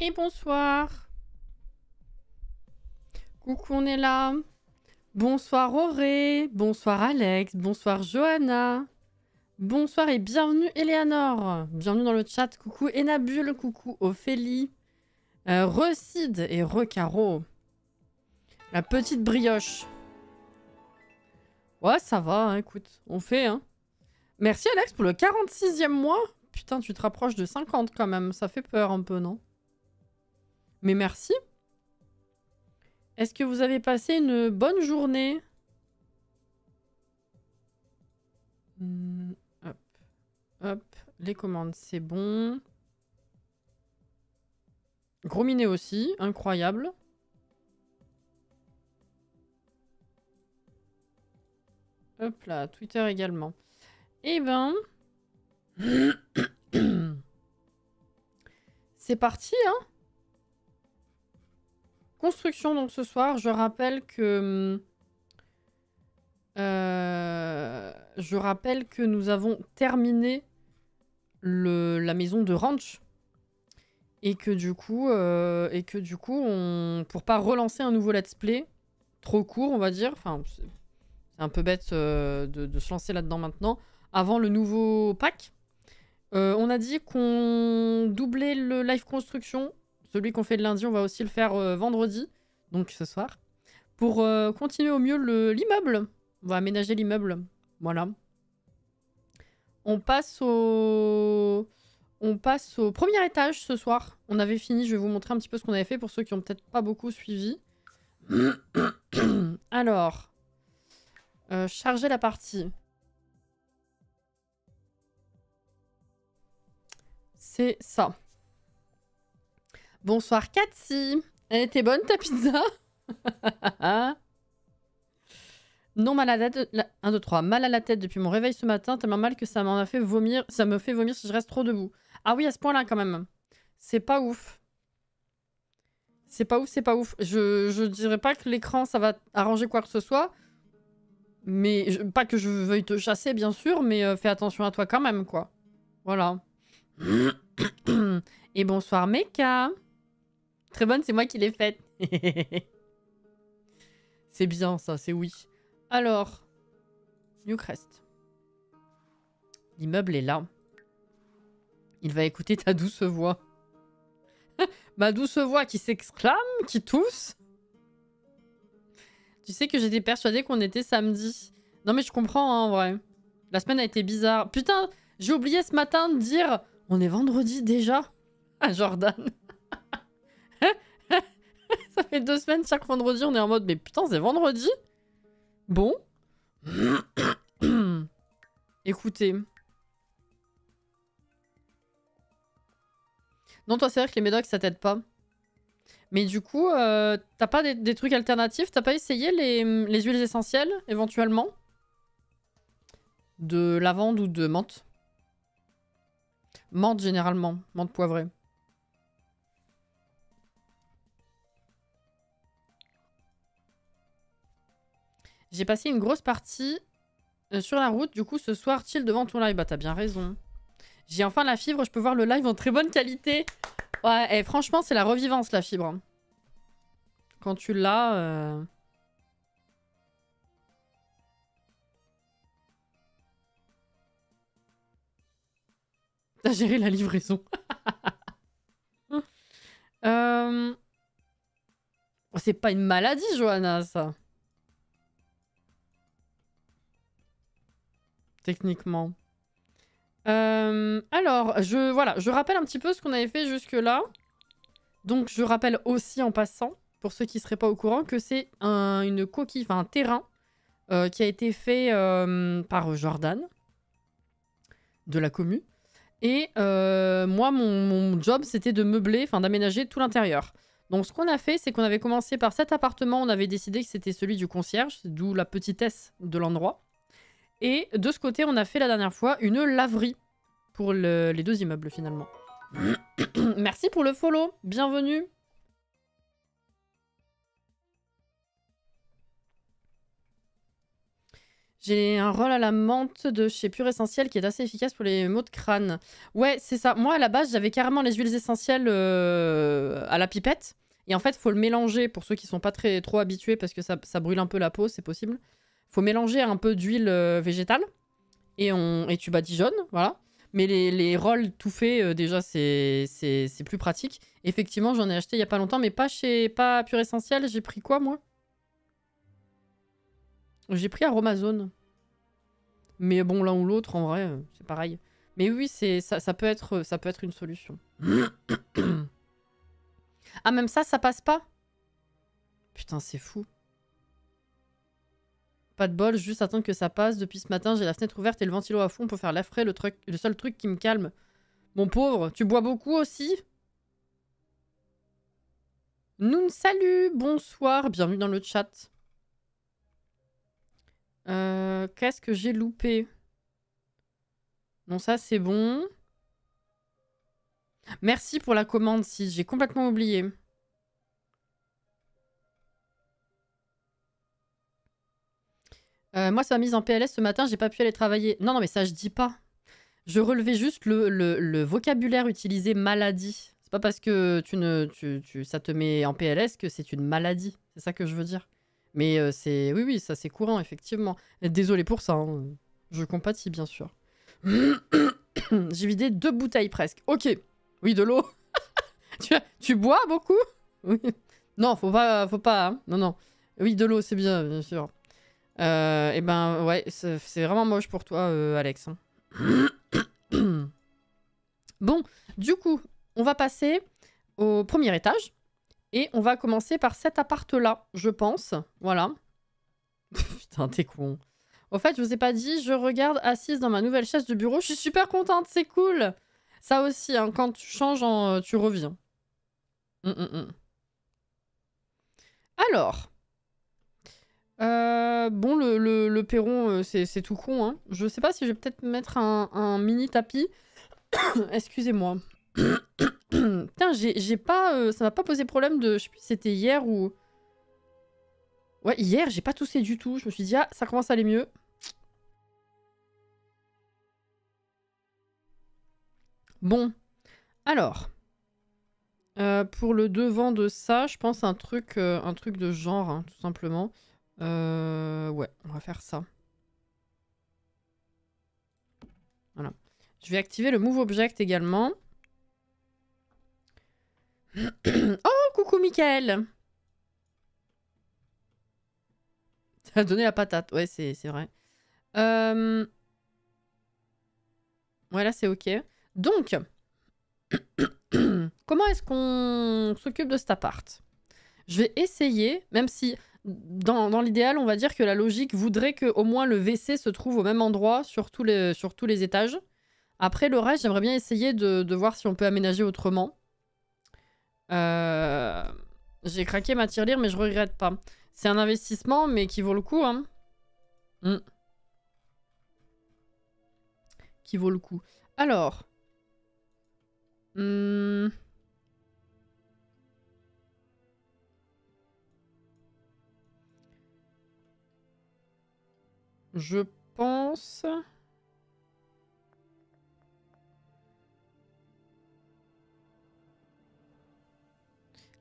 Et bonsoir. Coucou, on est là. Bonsoir Auré, bonsoir Alex, bonsoir Johanna. Bonsoir et bienvenue Eleanor. Bienvenue dans le chat. Coucou Enabule, coucou Ophélie. Recide et Recaro. La petite brioche. Ouais, ça va, hein, écoute, on fait, hein. Merci Alex pour le 46e mois. Putain, tu te rapproches de 50 quand même. Ça fait peur un peu, non? Mais merci. Est-ce que vous avez passé une bonne journée? Hop, hop. Les commandes, c'est bon. Gros minet aussi, incroyable. Hop là, Twitter également. Eh ben... c'est parti, hein. Construction, donc, ce soir. Je rappelle que... nous avons terminé la maison de ranch. Et que du coup, pour pas relancer un nouveau let's play, trop court, on va dire, enfin, c'est un peu bête de se lancer là-dedans maintenant, avant le nouveau pack, on a dit qu'on doublait le live construction. Celui qu'on fait le lundi, on va aussi le faire vendredi, donc ce soir, pour continuer au mieux l'immeuble. On va aménager l'immeuble, voilà. On passe au premier étage ce soir. On avait fini, je vais vous montrer un petit peu ce qu'on avait fait pour ceux qui n'ont peut-être pas beaucoup suivi. Alors, charger la partie. C'est ça. Bonsoir Cathy. Elle était bonne ta pizza? Non, mal à la tête. 1, 2, 3. Mal à la tête depuis mon réveil ce matin, tellement mal que ça m'en a fait vomir. Ça me fait vomir si je reste trop debout. Ah oui, à ce point-là, quand même. C'est pas ouf. C'est pas ouf, c'est pas ouf. Je dirais pas que l'écran, ça va arranger quoi que ce soit. Mais pas que je veuille te chasser, bien sûr, mais fais attention à toi quand même, quoi. Voilà. Et bonsoir, Meka. Très bonne, c'est moi qui l'ai faite. C'est bien, ça, c'est oui. Alors, Newcrest. L'immeuble est là. Il va écouter ta douce voix. Ma douce voix qui s'exclame, qui tousse. Tu sais que j'étais persuadée qu'on était samedi. Non mais je comprends, hein, en vrai. La semaine a été bizarre. Putain, j'ai oublié ce matin de dire... On est vendredi déjà? Ah, Jordan. Ça fait 2 semaines, chaque vendredi, on est en mode... Mais putain, c'est vendredi? Bon. Écoutez... Non, toi, c'est vrai que les médocs, ça t'aide pas. Mais du coup, t'as pas des trucs alternatifs? T'as pas essayé les huiles essentielles, éventuellement? De lavande ou de menthe? Menthe, généralement. Menthe poivrée. J'ai passé une grosse partie sur la route. Du coup, ce soir, chill devant ton live. Bah, t'as bien raison. J'ai enfin la fibre, je peux voir le live en très bonne qualité. Ouais, et franchement, c'est la revivance, la fibre. Quand tu l'as... T'as géré la livraison. C'est pas une maladie, Johanna, ça. Techniquement. Alors, je rappelle un petit peu ce qu'on avait fait jusque-là. Donc, je rappelle aussi en passant, pour ceux qui ne seraient pas au courant, que c'est une coquille, enfin un terrain, qui a été fait par Jordan, de la commu. Et moi, mon job, c'était de meubler, enfin d'aménager tout l'intérieur. Donc, ce qu'on a fait, c'est qu'on avait commencé par cet appartement. On avait décidé que c'était celui du concierge, d'où la petitesse de l'endroit. Et de ce côté, on a fait la dernière fois une laverie pour les 2 immeubles, finalement. Merci pour le follow. Bienvenue. J'ai un rôle à la menthe de chez Pure Essentiel qui est assez efficace pour les maux de crâne. Ouais, c'est ça. Moi, à la base, j'avais carrément les huiles essentielles à la pipette. Et en fait, faut le mélanger pour ceux qui sont pas trop habitués parce que ça brûle un peu la peau, c'est possible. Faut mélanger un peu d'huile végétale et tu badigeonnes, voilà. Mais les rolls tout faits, déjà, c'est plus pratique. Effectivement, j'en ai acheté il y a pas longtemps, mais pas Pure Essentiel. J'ai pris quoi, moi? J'ai pris Aromazone. Mais bon, l'un ou l'autre, en vrai, c'est pareil. Mais oui, ça peut être une solution. Ah, même ça passe pas? Putain, c'est fou. Pas de bol, juste attendre que ça passe. Depuis ce matin, j'ai la fenêtre ouverte et le ventilo à fond pour faire l'air frais, le seul truc qui me calme. Mon pauvre, tu bois beaucoup aussi? Noun, salut, bonsoir, bienvenue dans le chat. Qu'est-ce que j'ai loupé? Non, ça c'est bon. Merci pour la commande, si j'ai complètement oublié. Moi, ça m'a mise en PLS ce matin, j'ai pas pu aller travailler. Non, non, mais ça, je dis pas. Je relevais juste le vocabulaire utilisé maladie. C'est pas parce que ça te met en PLS que c'est une maladie. C'est ça que je veux dire. Mais c'est... Oui, ça c'est courant, effectivement. Désolé pour ça. Hein. Je compatis, bien sûr. J'ai vidé 2 bouteilles presque. Ok. Oui, de l'eau. tu bois beaucoup? Oui. Non, faut pas. Hein. Non, non. Oui, de l'eau, c'est bien sûr. Et ben, ouais, c'est vraiment moche pour toi, Alex. Hein. Bon, du coup, on va passer au premier étage. Et on va commencer par cet appart-là, je pense. Voilà. Putain, t'es con. Au fait, je vous ai pas dit, je regarde assise dans ma nouvelle chaise de bureau. Je suis super contente, c'est cool. Ça aussi, hein, quand tu changes, tu reviens. Alors. Bon, le perron, c'est tout con. Hein. Je sais pas si je vais peut-être mettre un mini tapis. Excusez-moi. Putain, j'ai pas... ça m'a pas posé problème de... Je sais plus si c'était hier ou... Ouais, hier, j'ai pas toussé du tout. Je me suis dit, ah, ça commence à aller mieux. Bon. Alors. Pour le devant de ça, je pense un truc de genre, hein, tout simplement. Ouais, on va faire ça. Voilà. Je vais activer le Move Object également. Oh, coucou Mickaël. Ça a donné la patate. Ouais, c'est vrai. Ouais, là, c'est OK. Donc, comment est-ce qu'on s'occupe de cet appart? Je vais essayer, même si dans l'idéal, on va dire que la logique voudrait qu'au moins le WC se trouve au même endroit sur tous les étages. Après, le reste, j'aimerais bien essayer de voir si on peut aménager autrement. J'ai craqué ma tirelire, mais je regrette pas. C'est un investissement, mais qui vaut le coup. Hein. Qui vaut le coup. Alors. Je pense...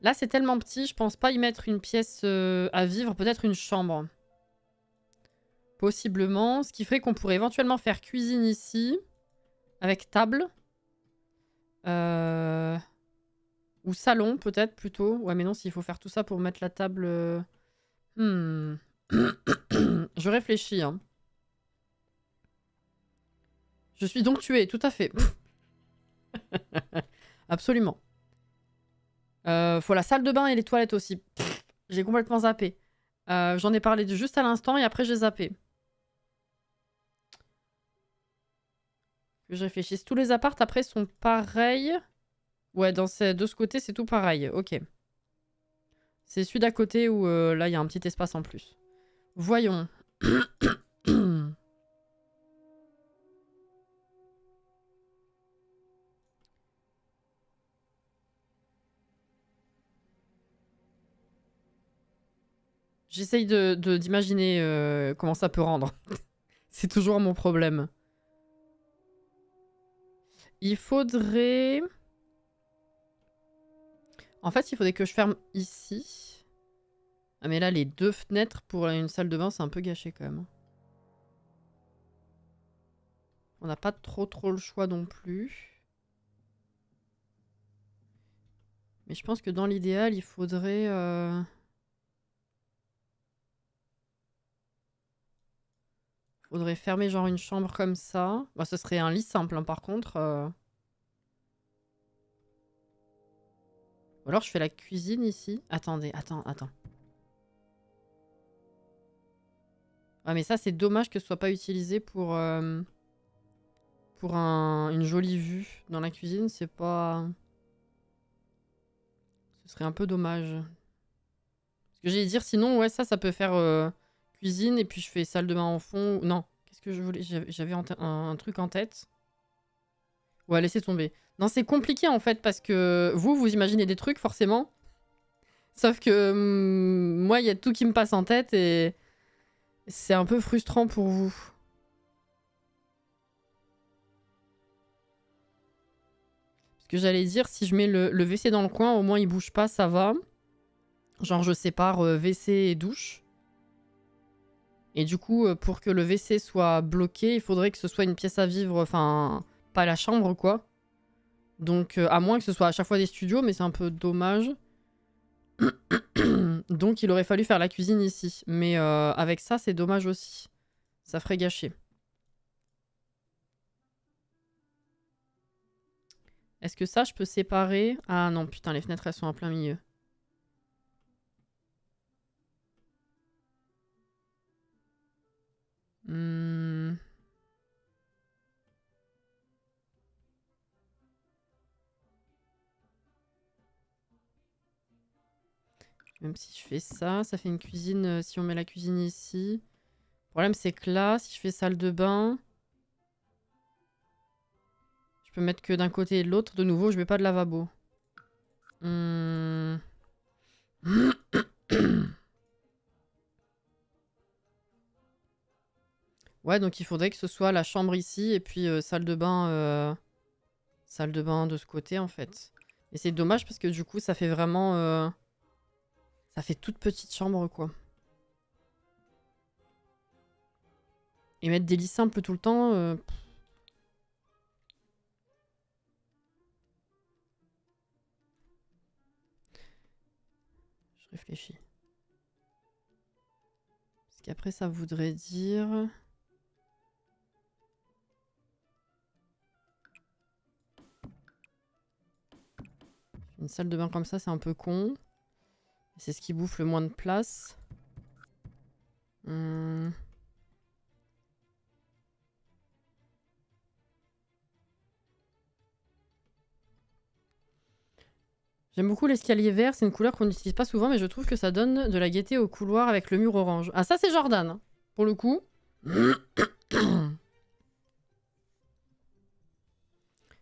Là, c'est tellement petit, je pense pas y mettre une pièce à vivre. Peut-être une chambre. Possiblement. Ce qui ferait qu'on pourrait éventuellement faire cuisine ici. Avec table. Ou salon, peut-être, plutôt. Ouais, mais non, s'il faut faire tout ça pour mettre la table... Je réfléchis, hein. Je suis donc tuée, tout à fait. Absolument. Faut la salle de bain et les toilettes aussi. J'ai complètement zappé. J'en ai parlé juste à l'instant et après j'ai zappé. Que je réfléchisse. Tous les apparts après sont pareils. Ouais, de ce côté c'est tout pareil. Ok. C'est celui d'à côté où là il y a un petit espace en plus. Voyons. J'essaye d'imaginer comment ça peut rendre. C'est toujours mon problème. Il faudrait... En fait, il faudrait que je ferme ici. Ah mais là, les 2 fenêtres pour une salle de bain, c'est un peu gâché quand même. On n'a pas trop le choix non plus. Mais je pense que dans l'idéal, il faudrait... Faudrait fermer genre une chambre comme ça. Bon, ce serait un lit simple hein, par contre. Ou alors je fais la cuisine ici. Attendez, attends. Ah mais ça c'est dommage que ce soit pas utilisé pour une jolie vue dans la cuisine. C'est pas... Ce serait un peu dommage. Ce que j'allais dire sinon, ouais ça peut faire cuisine et puis je fais salle de bain en fond. Non, qu'est-ce que je voulais... J'avais un truc en tête. Ouais, laissez tomber. Non, c'est compliqué en fait parce que vous imaginez des trucs forcément. Sauf que moi, il y a tout qui me passe en tête et c'est un peu frustrant pour vous. Parce que j'allais dire, si je mets le WC dans le coin, au moins il bouge pas, ça va. Genre je sépare WC et douche. Et du coup, pour que le WC soit bloqué, il faudrait que ce soit une pièce à vivre, enfin, pas la chambre quoi. Donc, à moins que ce soit à chaque fois des studios, mais c'est un peu dommage. Donc, il aurait fallu faire la cuisine ici. Mais avec ça, c'est dommage aussi. Ça ferait gâcher. Est-ce que ça, je peux séparer? Ah non, putain, les fenêtres, elles sont en plein milieu. Même si je fais ça, ça fait une cuisine. Si on met la cuisine ici. Le problème, c'est que là, si je fais salle de bain... Je peux mettre que d'un côté et de l'autre. De nouveau, je mets pas de lavabo. Ouais, donc il faudrait que ce soit la chambre ici et puis salle de bain de ce côté en fait. Et c'est dommage parce que du coup ça fait vraiment... ça fait toute petite chambre quoi. Et mettre des lits simples tout le temps... Je réfléchis. Parce qu'après ça voudrait dire... Une salle de bain comme ça, c'est un peu con. C'est ce qui bouffe le moins de place. J'aime beaucoup l'escalier vert, c'est une couleur qu'on n'utilise pas souvent, mais je trouve que ça donne de la gaieté au couloir avec le mur orange. Ah ça c'est Jordan, pour le coup.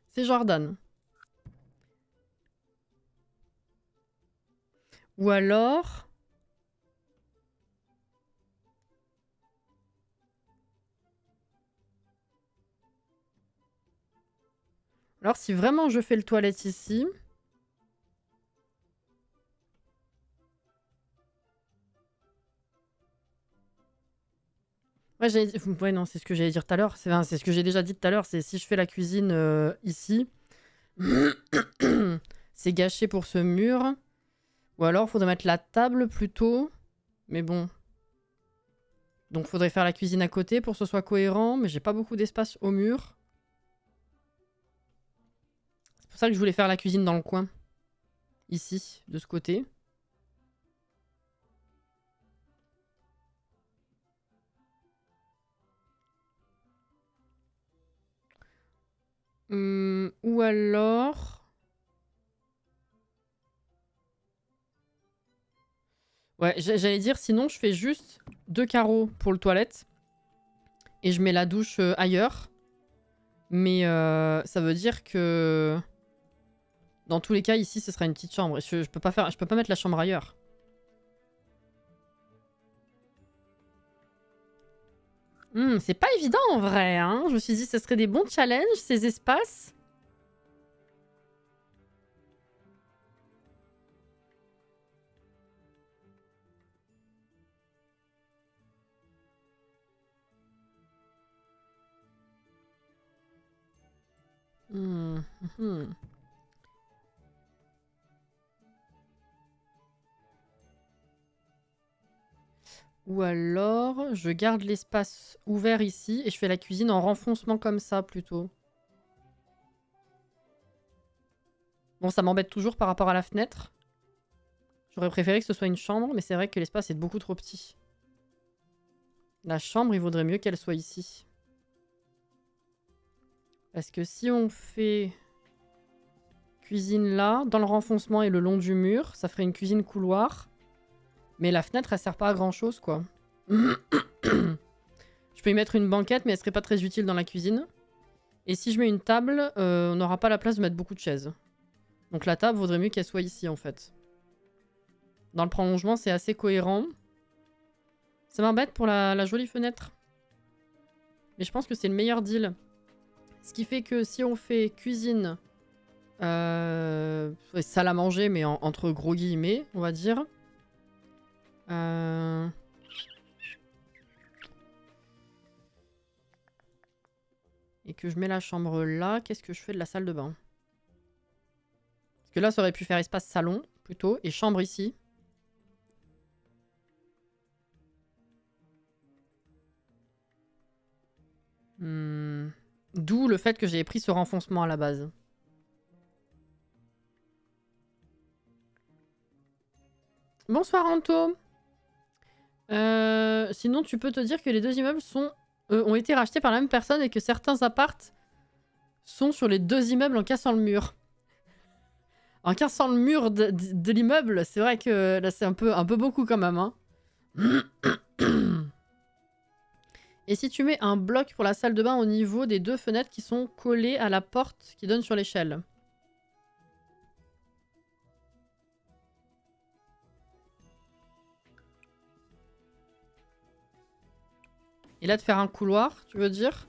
C'est Jordan. Ou alors... Alors si vraiment je fais le toilette ici... Ouais, non, c'est ce que j'allais dire tout à l'heure. C'est ce que j'ai déjà dit tout à l'heure. C'est si je fais la cuisine ici, c'est gâché pour ce mur. Ou alors, il faudrait mettre la table plutôt. Mais bon. Donc, il faudrait faire la cuisine à côté pour que ce soit cohérent. Mais j'ai pas beaucoup d'espace au mur. C'est pour ça que je voulais faire la cuisine dans le coin. Ici, de ce côté. Ou alors... Ouais, j'allais dire, sinon je fais juste 2 carreaux pour le toilette. Et je mets la douche ailleurs. Mais ça veut dire que... Dans tous les cas, ici, ce sera une petite chambre. Et je peux pas mettre la chambre ailleurs. C'est pas évident en vrai, hein. Je me suis dit que ce serait des bons challenges, ces espaces. Ou alors, je garde l'espace ouvert ici et je fais la cuisine en renfoncement comme ça plutôt. Bon, ça m'embête toujours par rapport à la fenêtre. J'aurais préféré que ce soit une chambre, mais c'est vrai que l'espace est beaucoup trop petit. La chambre, il vaudrait mieux qu'elle soit ici. Parce que si on fait cuisine là, dans le renfoncement et le long du mur, ça ferait une cuisine couloir. Mais la fenêtre, elle sert pas à grand chose, quoi. Je peux y mettre une banquette, mais elle serait pas très utile dans la cuisine. Et si je mets une table, on n'aura pas la place de mettre beaucoup de chaises. Donc la table, vaudrait mieux qu'elle soit ici, en fait. Dans le prolongement, c'est assez cohérent. Ça m'embête pour la jolie fenêtre. Mais je pense que c'est le meilleur deal. Ce qui fait que si on fait cuisine, salle à manger, mais entre gros guillemets, on va dire. Et que je mets la chambre là, qu'est-ce que je fais de la salle de bain? Parce que là, ça aurait pu faire espace salon, plutôt, et chambre ici. D'où le fait que j'ai pris ce renfoncement à la base. Bonsoir Anto. Sinon, tu peux te dire que les deux immeubles ont été rachetés par la même personne et que certains appartes sont sur les deux immeubles en cassant le mur. En cassant le mur de l'immeuble, c'est vrai que là c'est un peu beaucoup quand même. Hein. Et si tu mets un bloc pour la salle de bain au niveau des deux fenêtres qui sont collées à la porte qui donne sur l'échelle. Et là de faire un couloir, tu veux dire?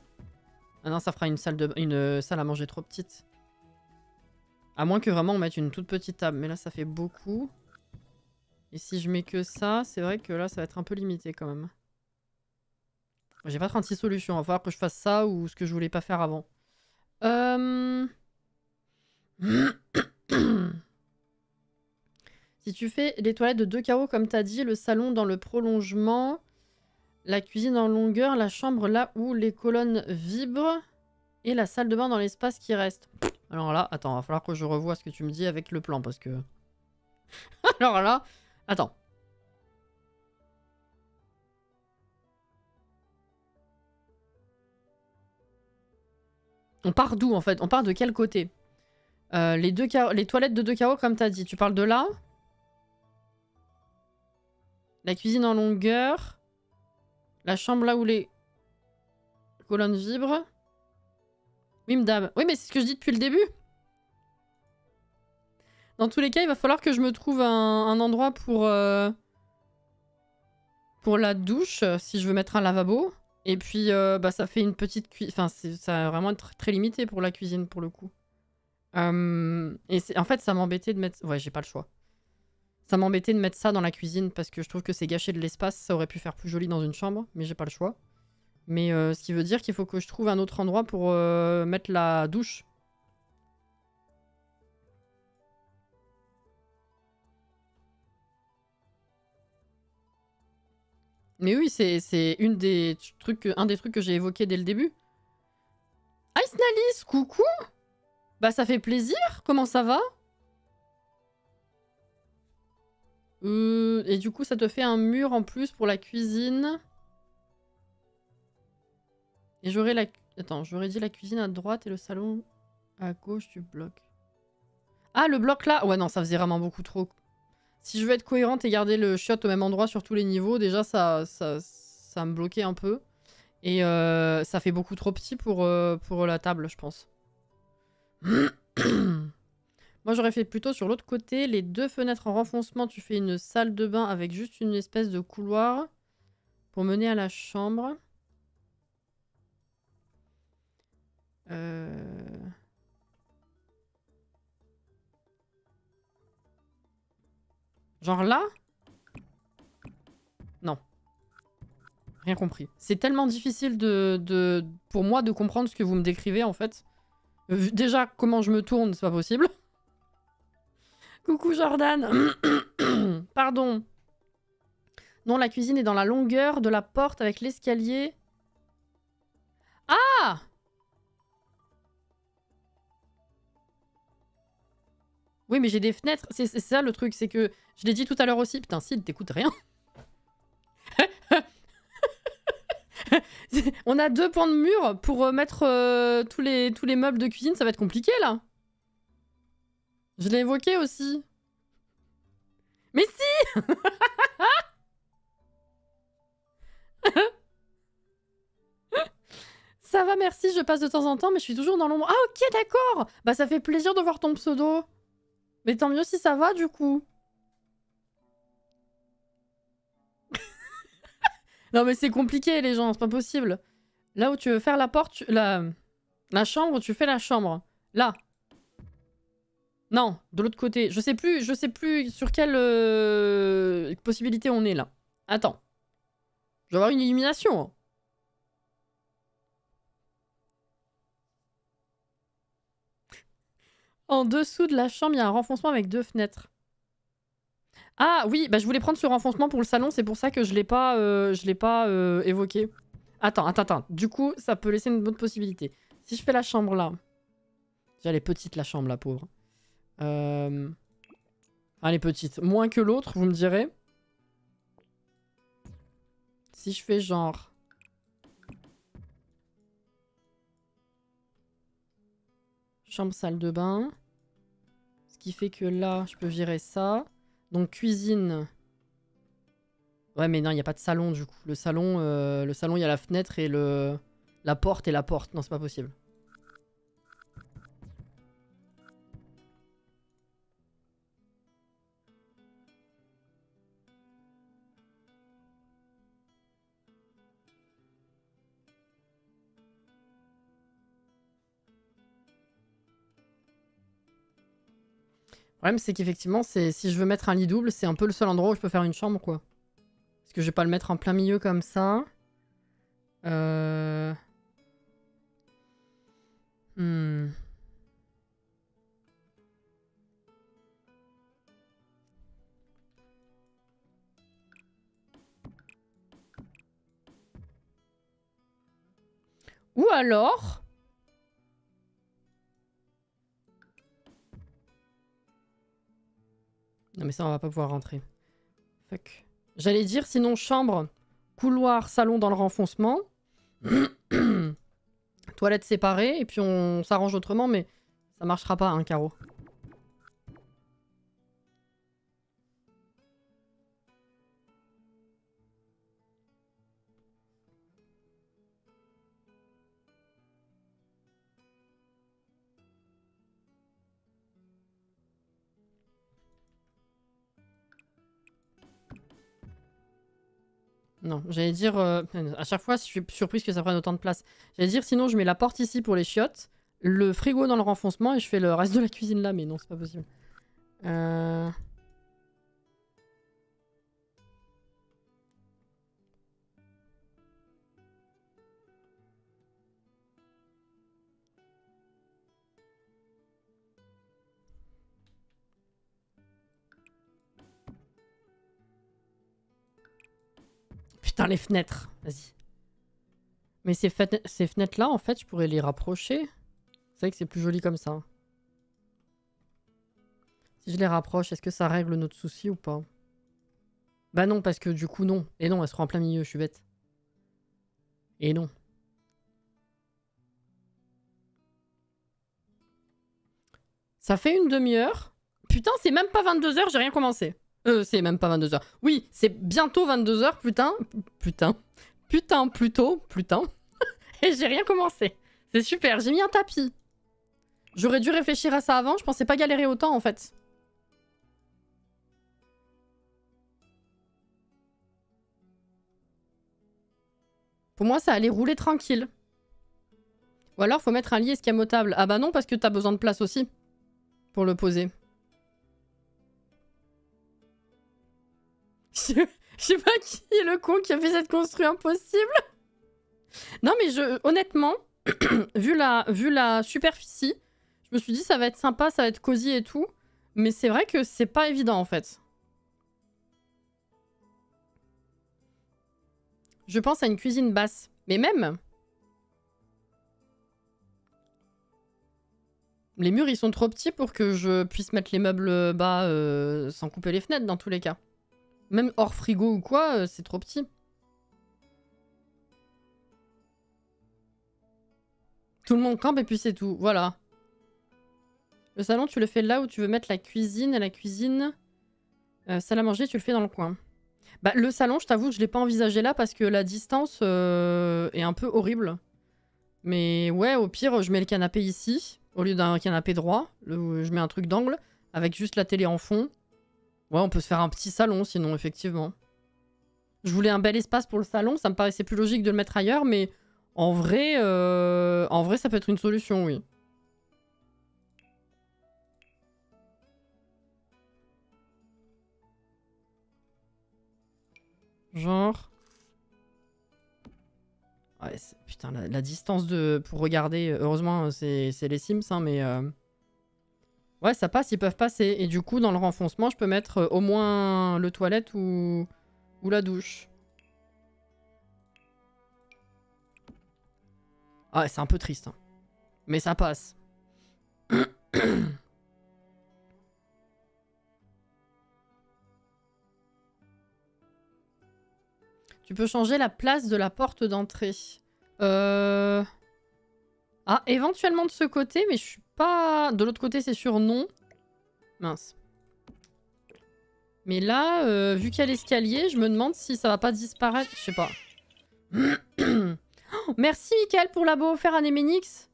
Ah non, ça fera une salle à manger trop petite. À moins que vraiment on mette une toute petite table. Mais là, ça fait beaucoup. Et si je mets que ça, c'est vrai que là, ça va être un peu limité quand même. J'ai pas 36 solutions. Il va falloir que je fasse ça ou ce que je voulais pas faire avant. Si tu fais les toilettes de 2 carreaux comme t'as dit, le salon dans le prolongement, la cuisine en longueur, la chambre là où les colonnes vibrent et la salle de bain dans l'espace qui reste. Alors là, attends, va falloir que je revoie ce que tu me dis avec le plan parce que... Alors là, attends. On part d'où en fait? On part de quel côté? Les toilettes de 2 carreaux comme t'as dit. Tu parles de là? La cuisine en longueur. La chambre là où les colonnes vibrent. Oui, madame. Oui, mais c'est ce que je dis depuis le début. Dans tous les cas, il va falloir que je me trouve un endroit pour la douche, si je veux mettre un lavabo. Et puis, bah, ça fait une petite cuisine. Enfin, ça va vraiment être très limité pour la cuisine, pour le coup. Et en fait, ça m'embêtait de mettre... Ouais, j'ai pas le choix. Ça m'embêtait de mettre ça dans la cuisine parce que je trouve que c'est gâcher de l'espace. Ça aurait pu faire plus joli dans une chambre, mais j'ai pas le choix. Mais ce qui veut dire qu'il faut que je trouve un autre endroit pour mettre la douche. Mais oui, c'est un des trucs que j'ai évoqué dès le début. Ice Nalis, coucou! Bah ça fait plaisir, comment ça va? Et du coup, ça te fait un mur en plus pour la cuisine. Et j'aurais la... Attends, j'aurais dit la cuisine à droite et le salon à gauche du bloc. Ah, le bloc là? Ouais, non, ça faisait vraiment beaucoup trop. Si je veux être cohérente et garder le shot au même endroit sur tous les niveaux, déjà, ça me bloquait un peu. Et ça fait beaucoup trop petit pour la table, je pense. Moi, j'aurais fait plutôt sur l'autre côté. Les deux fenêtres en renfoncement, tu fais une salle de bain avec juste une espèce de couloir pour mener à la chambre. Genre là? Non. Rien compris. C'est tellement difficile pour moi de comprendre ce que vous me décrivez en fait. Déjà, comment je me tourne, c'est pas possible. Coucou Jordan. Pardon. Non, la cuisine est dans la longueur de la porte avec l'escalier. Ah! Oui, mais j'ai des fenêtres. C'est ça le truc, c'est que je l'ai dit tout à l'heure aussi. Putain, Sid, t'écoutes rien. On a 2 points de mur pour mettre tous les meubles de cuisine. Ça va être compliqué, là. Je l'ai évoqué aussi. Mais si! Ça va, merci, je passe de temps en temps, mais je suis toujours dans l'ombre. Ah, ok, d'accord! Bah, ça fait plaisir de voir ton pseudo. Mais tant mieux si ça va, du coup. Non, mais c'est compliqué, les gens, c'est pas possible. Là où tu veux faire la porte, la chambre, tu fais la chambre. Là. Non, de l'autre côté. Je sais plus sur quelle possibilité on est, là. Attends. Je vais avoir une illumination. Hein. En dessous de la chambre, il y a un renfoncement avec 2 fenêtres. Ah oui, bah je voulais prendre ce renfoncement pour le salon, c'est pour ça que je l'ai pas évoqué. Attends. Du coup, ça peut laisser une bonne possibilité. Si je fais la chambre là... Déjà, elle est petite la chambre, la pauvre. Elle est petite. Moins que l'autre, vous me direz. Si je fais genre... Chambre, salle de bain. Ce qui fait que là, je peux virer ça. Donc cuisine... Ouais, mais non, il n'y a pas de salon du coup. Le salon, il y a la fenêtre et la porte et la porte. Non, c'est pas possible. Le problème, c'est qu'effectivement, si je veux mettre un lit double, c'est un peu le seul endroit où je peux faire une chambre, quoi. Parce que je vais pas le mettre en plein milieu comme ça. Ou alors... Non mais ça, on va pas pouvoir rentrer. Fuck. J'allais dire sinon chambre, couloir, salon dans le renfoncement. Toilettes séparées, et puis on s'arrange autrement, mais ça marchera pas, hein, Caro. Non, j'allais dire... à chaque fois, je suis surprise que ça prenne autant de place. J'allais dire, sinon, je mets la porte ici pour les chiottes, le frigo dans le renfoncement, et je fais le reste de la cuisine là, mais non, c'est pas possible. Putain, les fenêtres. Vas-y. Mais ces fenêtres-là, en fait, je pourrais les rapprocher. C'est vrai que c'est plus joli comme ça. Si je les rapproche, est-ce que ça règle notre souci ou pas? Bah non, parce que du coup, non. Et non, elles seront en plein milieu, je suis bête. Et non. Ça fait une demi-heure. Putain, c'est même pas 22h, j'ai rien commencé. C'est même pas 22h. Oui, c'est bientôt 22h, putain. Putain, plutôt. Et j'ai rien commencé. C'est super, j'ai mis un tapis. J'aurais dû réfléchir à ça avant, je pensais pas galérer autant en fait. Pour moi, ça allait rouler tranquille. Ou alors, faut mettre un lit escamotable. Ah bah non, parce que t'as besoin de place aussi pour le poser. Je sais pas qui est le con qui a fait cette construit impossible. Non mais honnêtement, vu la superficie, je me suis dit ça va être sympa, ça va être cosy et tout. Mais c'est vrai que c'est pas évident en fait. Je pense à une cuisine basse. Mais même... Les murs ils sont trop petits pour que je puisse mettre les meubles bas sans couper les fenêtres dans tous les cas. Même hors frigo ou quoi, c'est trop petit. Tout le monde campe et puis c'est tout, voilà. Le salon, tu le fais là où tu veux mettre la cuisine. Et la cuisine, salle à manger, tu le fais dans le coin. Bah, le salon, je t'avoue, je l'ai pas envisagé là parce que la distance est un peu horrible. Mais ouais, au pire, je mets le canapé ici, au lieu d'un canapé droit. Je mets un truc d'angle, avec juste la télé en fond. Ouais, on peut se faire un petit salon sinon, effectivement. Je voulais un bel espace pour le salon, ça me paraissait plus logique de le mettre ailleurs, mais en vrai, ça peut être une solution, oui. Genre... Ouais, putain, la distance pour regarder... Heureusement, c'est les Sims, hein, mais... Ouais, ça passe, ils peuvent passer. Et du coup, dans le renfoncement, je peux mettre au moins le toilette ou la douche. Ah, ouais, c'est un peu triste. Hein. Mais ça passe. Tu peux changer la place de la porte d'entrée. Ah, éventuellement de ce côté, mais je suis pas... De l'autre côté, c'est sûr, non. Mince. Mais là, vu qu'il y a l'escalier, je me demande si ça va pas disparaître. Je sais pas. Oh, merci, Mickaël, pour l'abo offert à Nemenix.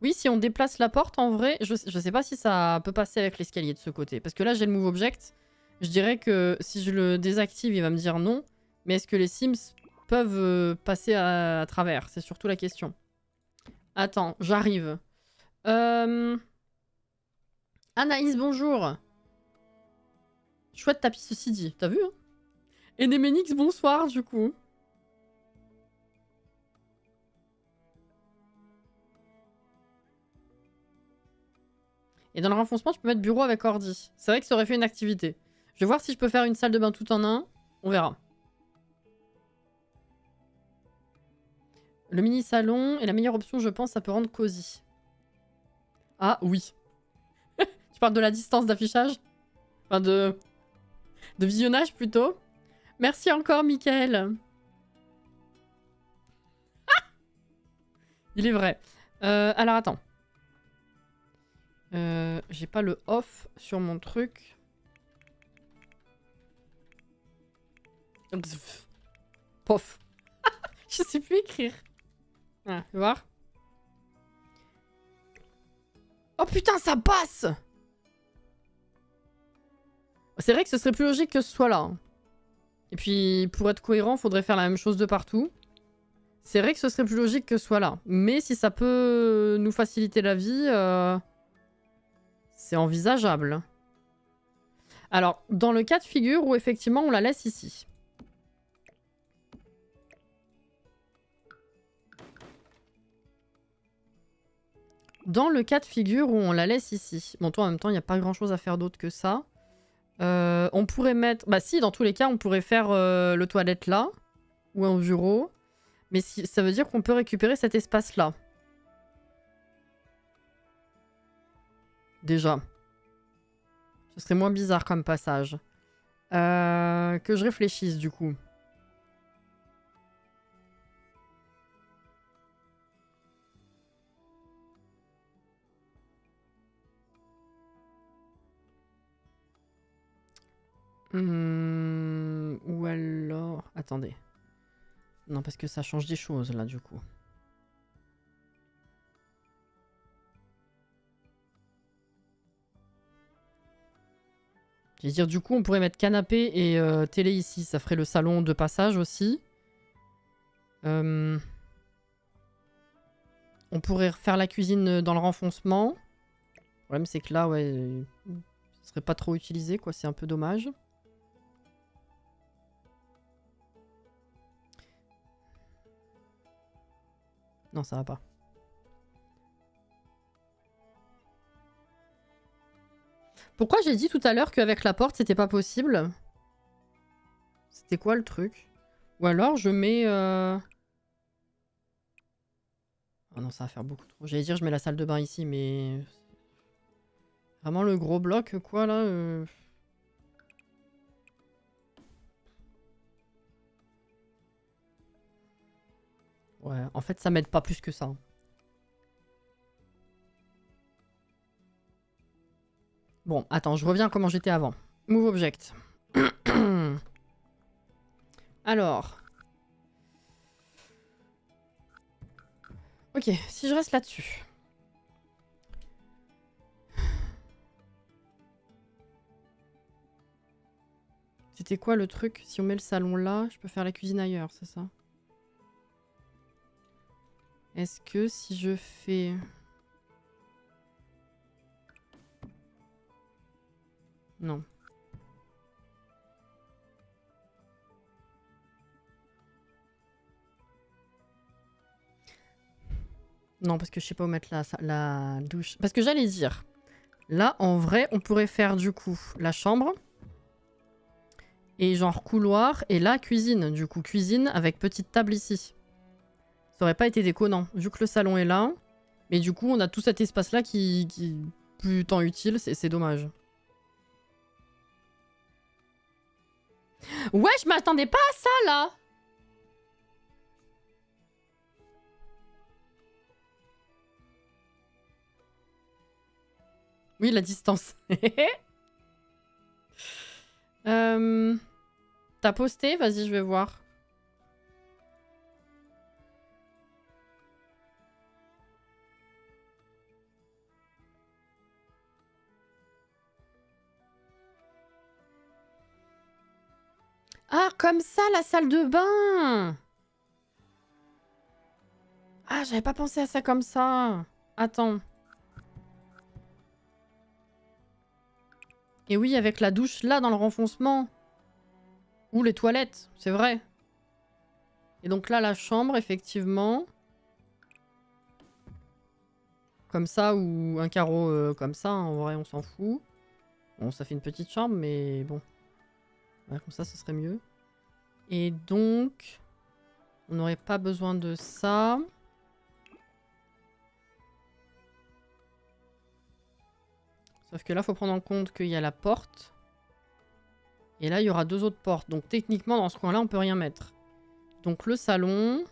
Oui, si on déplace la porte, en vrai, je sais pas si ça peut passer avec l'escalier de ce côté. Parce que là, j'ai le Move Object. Je dirais que si je le désactive, il va me dire non. Mais est-ce que les Sims peuvent passer à travers? C'est surtout la question. Attends, j'arrive. Anaïs, bonjour. Chouette tapis, ceci dit. T'as vu, hein? Et Nemenix, bonsoir, du coup. Et dans le renfoncement, tu peux mettre bureau avec ordi. C'est vrai que ça aurait fait une activité. Je vais voir si je peux faire une salle de bain tout en un. On verra. Le mini-salon est la meilleure option, je pense. Ça peut rendre cosy. Ah, oui. Tu parles de la distance d'affichage? Enfin, de visionnage, plutôt. Merci encore, Mickaël. Ah, il est vrai. Alors, attends. J'ai pas le off sur mon truc. Pof. Je sais plus écrire. Ah, tu vois. Oh putain, ça passe! C'est vrai que ce serait plus logique que ce soit là. Et puis, pour être cohérent, faudrait faire la même chose de partout. C'est vrai que ce serait plus logique que ce soit là. Mais si ça peut nous faciliter la vie, c'est envisageable. Alors, dans le cas de figure où effectivement on la laisse ici. Dans le cas de figure où on la laisse ici. Bon, toi, en même temps, il n'y a pas grand-chose à faire d'autre que ça. On pourrait mettre... Bah si, dans tous les cas, on pourrait faire le toilette là. Ou un bureau. Mais si... ça veut dire qu'on peut récupérer cet espace-là. Déjà. Ce serait moins bizarre comme passage. Que je réfléchisse, du coup. Ou alors... Attendez. Non, parce que ça change des choses, là, du coup. Je veux dire, du coup, on pourrait mettre canapé et télé ici. Ça ferait le salon de passage aussi. On pourrait faire la cuisine dans le renfoncement. Le problème, c'est que là, ouais, ce serait pas trop utilisé, quoi. C'est un peu dommage. Non, ça va pas. Pourquoi j'ai dit tout à l'heure qu'avec la porte, c'était pas possible? C'était quoi le truc? Ou alors, je mets... Oh non, ça va faire beaucoup trop. J'allais dire, je mets la salle de bain ici, mais... Vraiment le gros bloc, quoi, là Ouais, en fait, ça m'aide pas plus que ça. Bon, attends, je reviens à comment j'étais avant. Move object. Alors... Ok, si je reste là-dessus... C'était quoi le truc? Si on met le salon là, je peux faire la cuisine ailleurs, c'est ça? Est-ce que si je fais... Non. Non, parce que je sais pas où mettre la douche. Parce que j'allais dire, là, en vrai, on pourrait faire du coup la chambre. Et genre couloir. Et là, cuisine. Du coup, cuisine avec petite table ici. Ça aurait pas été déconnant, vu que le salon est là. Mais du coup, on a tout cet espace-là qui est plus tant utile. C'est dommage. Ouais, je m'attendais pas à ça, là. Oui, la distance. T'as posté? Vas-y, je vais voir. Ah, comme ça, la salle de bain! Ah, j'avais pas pensé à ça comme ça. Attends. Et oui, avec la douche là, dans le renfoncement. Ou les toilettes, c'est vrai. Et donc là, la chambre, effectivement. Comme ça, ou un carreau comme ça. En vrai, on s'en fout. Bon, ça fait une petite chambre, mais bon. Ouais, comme ça, ce serait mieux. Et donc... On n'aurait pas besoin de ça. Sauf que là, il faut prendre en compte qu'il y a la porte. Et là, il y aura 2 autres portes. Donc techniquement, dans ce coin-là, on peut rien mettre. Donc le salon.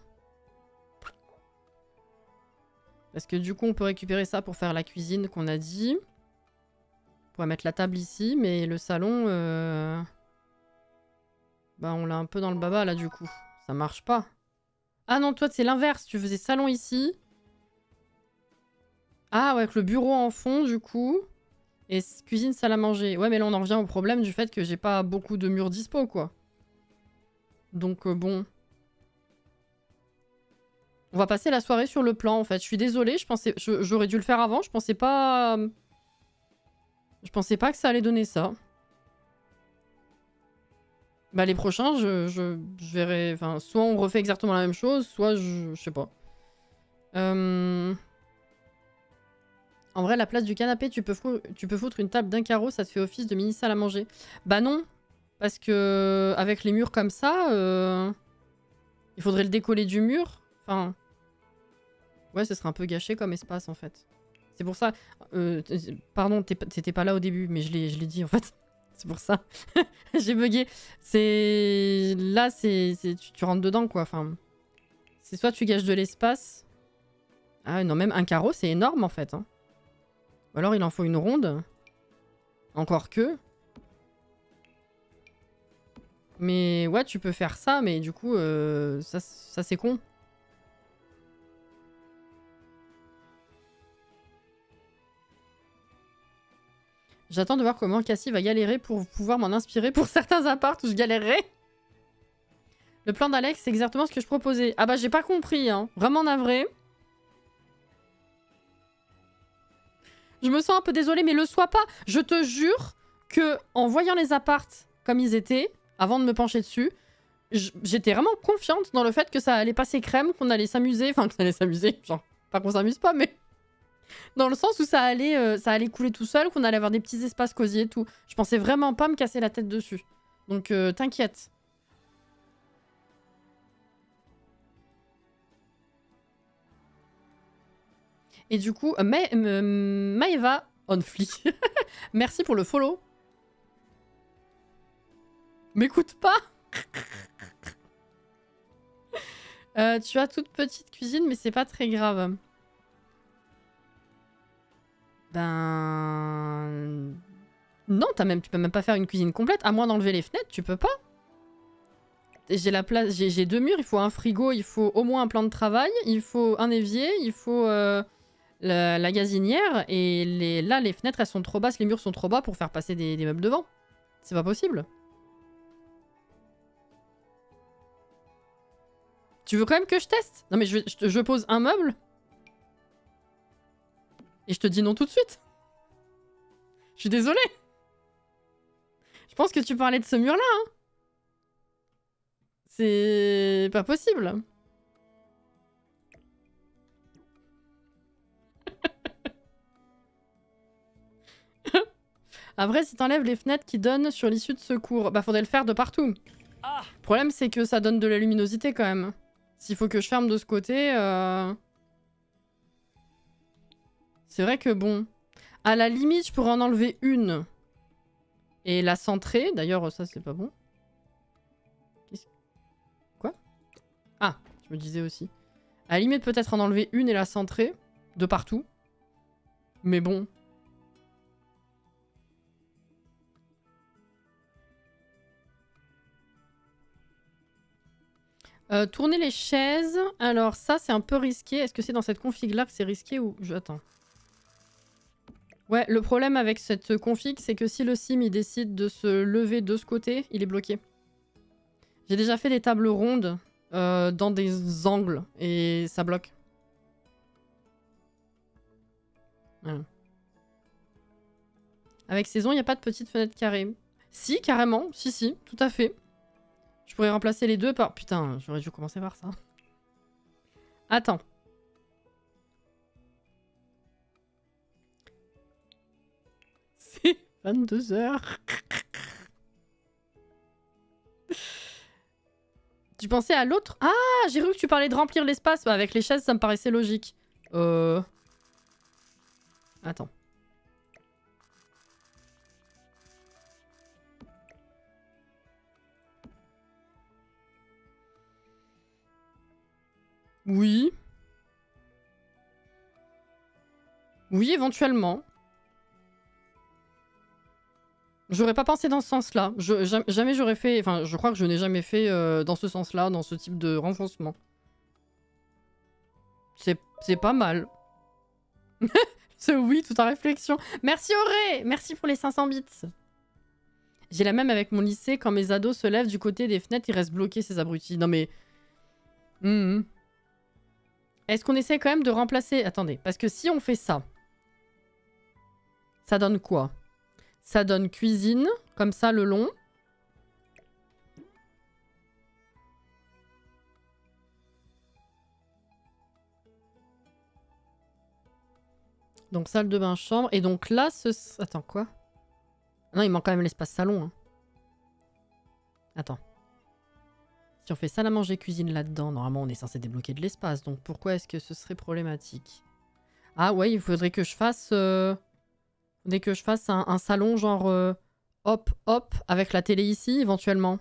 Parce que du coup, on peut récupérer ça pour faire la cuisine qu'on a dit. On pourrait mettre la table ici. Mais le salon... Bah, on l'a un peu dans le baba, là, du coup. Ça marche pas. Ah non, toi, c'est l'inverse. Tu faisais salon ici. Ah ouais, avec le bureau en fond, du coup. Et cuisine, salle à manger. Ouais, mais là, on en revient au problème du fait que j'ai pas beaucoup de murs dispo, quoi. Donc, bon. On va passer la soirée sur le plan, en fait. Je suis désolée, j'aurais dû le faire avant. Je pensais pas que ça allait donner ça. Bah, les prochains, je verrai... Enfin, soit on refait exactement la même chose, soit je sais pas. En vrai, la place du canapé, tu peux foutre une table d'un carreau, ça te fait office de mini salle à manger. Bah non, parce que avec les murs comme ça, il faudrait le décoller du mur. Enfin, ouais, ce serait un peu gâché comme espace en fait. C'est pour ça. Pardon, t'étais pas là au début, mais je l'ai dit en fait. C'est pour ça. J'ai bugué. C'est là, tu rentres dedans quoi. Enfin, c'est soit tu gâches de l'espace. Ah non, même un carreau, c'est énorme en fait. Hein. Ou alors il en faut une ronde. Encore que. Mais ouais, tu peux faire ça, mais du coup, ça c'est con. J'attends de voir comment Cassie va galérer pour pouvoir m'en inspirer pour certains apparts où je galérerai. Le plan d'Alex, c'est exactement ce que je proposais. Ah bah j'ai pas compris, hein. Vraiment navré. Je me sens un peu désolée, mais le sois pas. Je te jure que en voyant les appartes comme ils étaient, avant de me pencher dessus, j'étais vraiment confiante dans le fait que ça allait passer crème, qu'on allait s'amuser. Enfin, que ça allait s'amuser. Genre, pas qu'on s'amuse pas, mais... Dans le sens où ça allait couler tout seul, qu'on allait avoir des petits espaces cosy et tout. Je pensais vraiment pas me casser la tête dessus. Donc, t'inquiète. Et du coup, Maeva Onfly, merci pour le follow. M'écoute pas. Tu as toute petite cuisine, mais c'est pas très grave. Ben... Non, tu peux même pas faire une cuisine complète. À moins d'enlever les fenêtres, tu peux pas. J'ai la place, j'ai 2 murs, il faut un frigo, il faut au moins un plan de travail, il faut un évier, il faut la gazinière. Et là, les fenêtres, elles sont trop basses, les murs sont trop bas pour faire passer des meubles devant. C'est pas possible. Tu veux quand même que je teste? Non mais je pose un meuble. Et je te dis non tout de suite. Je suis désolée. Je pense que tu parlais de ce mur-là. Hein. C'est pas possible. Après, si t'enlèves les fenêtres qui donnent sur l'issue de secours, bah faudrait le faire de partout. Le problème, c'est que ça donne de la luminosité quand même. S'il faut que je ferme de ce côté... C'est vrai que bon... À la limite, je pourrais en enlever une. Et la centrer. D'ailleurs, ça, c'est pas bon. Quoi? Ah, je me disais aussi. À la limite, peut-être en enlever une et la centrer. De partout. Mais bon... tourner les chaises. Alors ça, c'est un peu risqué. Est-ce que c'est dans cette config-là que c'est risqué ou... Attends. Ouais, le problème avec cette config, c'est que si le sim il décide de se lever de ce côté, il est bloqué. J'ai déjà fait des tables rondes dans des angles et ça bloque. Voilà. Avec saison, il n'y a pas de petite fenêtre carrée. Si, carrément. Si, tout à fait. Je pourrais remplacer les deux par... Putain, j'aurais dû commencer par ça. Attends. C'est 22 h. Tu pensais à l'autre? Ah, j'ai cru que tu parlais de remplir l'espace. Bah, avec les chaises, ça me paraissait logique. Attends. Oui. Oui, éventuellement. J'aurais pas pensé dans ce sens-là. Jamais j'aurais fait... Enfin, je crois que je n'ai jamais fait dans ce sens-là, dans ce type de renfoncement. C'est pas mal. C'est oui, tout en réflexion. Merci Auré! Merci pour les 500 bits. J'ai la même avec mon lycée. Quand mes ados se lèvent du côté des fenêtres, ils restent bloqués, ces abrutis. Non mais... Est-ce qu'on essaie quand même de remplacer... Attendez, parce que si on fait ça... Ça donne quoi? Ça donne cuisine, comme ça le long. Donc salle de bain, chambre. Et donc là, Attends, quoi? Non, il manque quand même l'espace salon. Hein. Attends. Si on fait salle à manger, cuisine là-dedans, normalement on est censé débloquer de l'espace. Donc pourquoi est-ce que ce serait problématique? Ah ouais, il faudrait que je fasse... Dès que je fasse un salon genre hop, hop, avec la télé ici, éventuellement.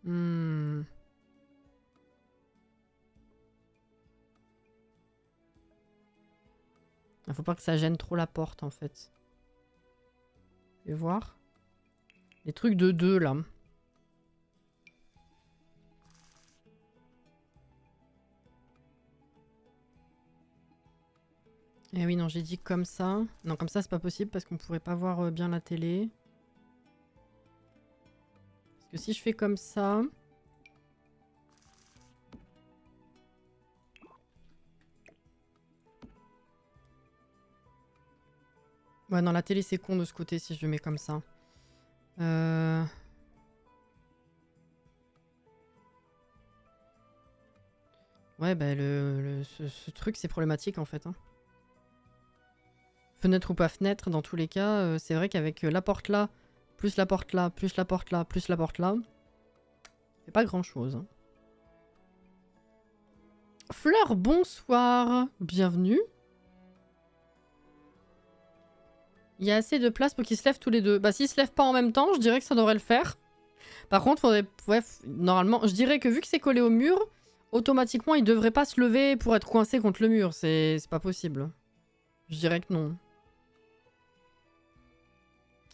Il faut pas que ça gêne trop la porte, en fait. Je vais voir. Les trucs de 2, là. Eh oui, non, j'ai dit comme ça. Non, comme ça, c'est pas possible parce qu'on pourrait pas voir bien la télé. Parce que si je fais comme ça... Ouais, non, la télé, c'est con de ce côté si je mets comme ça. Ouais, bah, ce truc, c'est problématique, en fait. Hein. Fenêtre ou pas fenêtre, dans tous les cas, c'est vrai qu'avec la porte là, plus la porte là, plus la porte là, plus la porte là, c'est pas grand-chose. Hein. Fleur, bonsoir. Bienvenue. Il y a assez de place pour qu'ils se lèvent tous les deux. Bah, s'ils se lèvent pas en même temps, je dirais que ça devrait le faire. Par contre, faudrait... ouais, normalement, je dirais que vu que c'est collé au mur, automatiquement, ils devraient pas se lever pour être coincés contre le mur. C'est pas possible. Je dirais que non.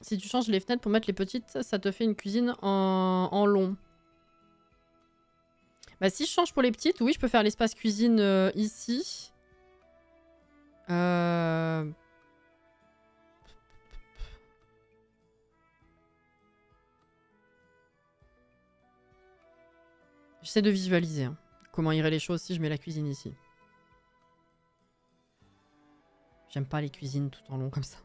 Si tu changes les fenêtres pour mettre les petites, ça te fait une cuisine en long. Bah, si je change pour les petites, oui, je peux faire l'espace cuisine ici. J'essaie de visualiser hein, comment iraient les choses si je mets la cuisine ici. J'aime pas les cuisines tout en long comme ça.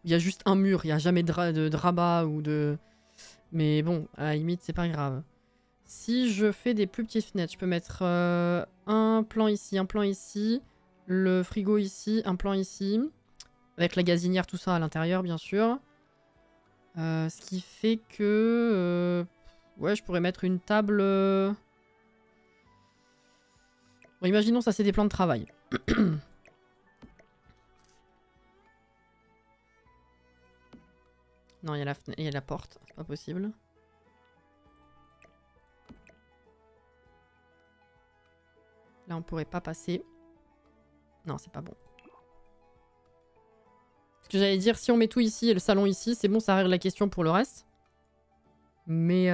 Il y a juste un mur, il n'y a jamais de rabat ou de... Mais bon, à la limite, c'est pas grave. Si je fais des plus petites fenêtres, je peux mettre un plan ici, le frigo ici, un plan ici. Avec la gazinière, tout ça à l'intérieur, bien sûr. Ce qui fait que... ouais, je pourrais mettre une table... Bon, imaginons ça, c'est des plans de travail. Non, il y a la porte, c'est pas possible. Là, on pourrait pas passer. Non, c'est pas bon. Ce que j'allais dire, si on met tout ici et le salon ici, c'est bon, ça règle la question pour le reste. Mais...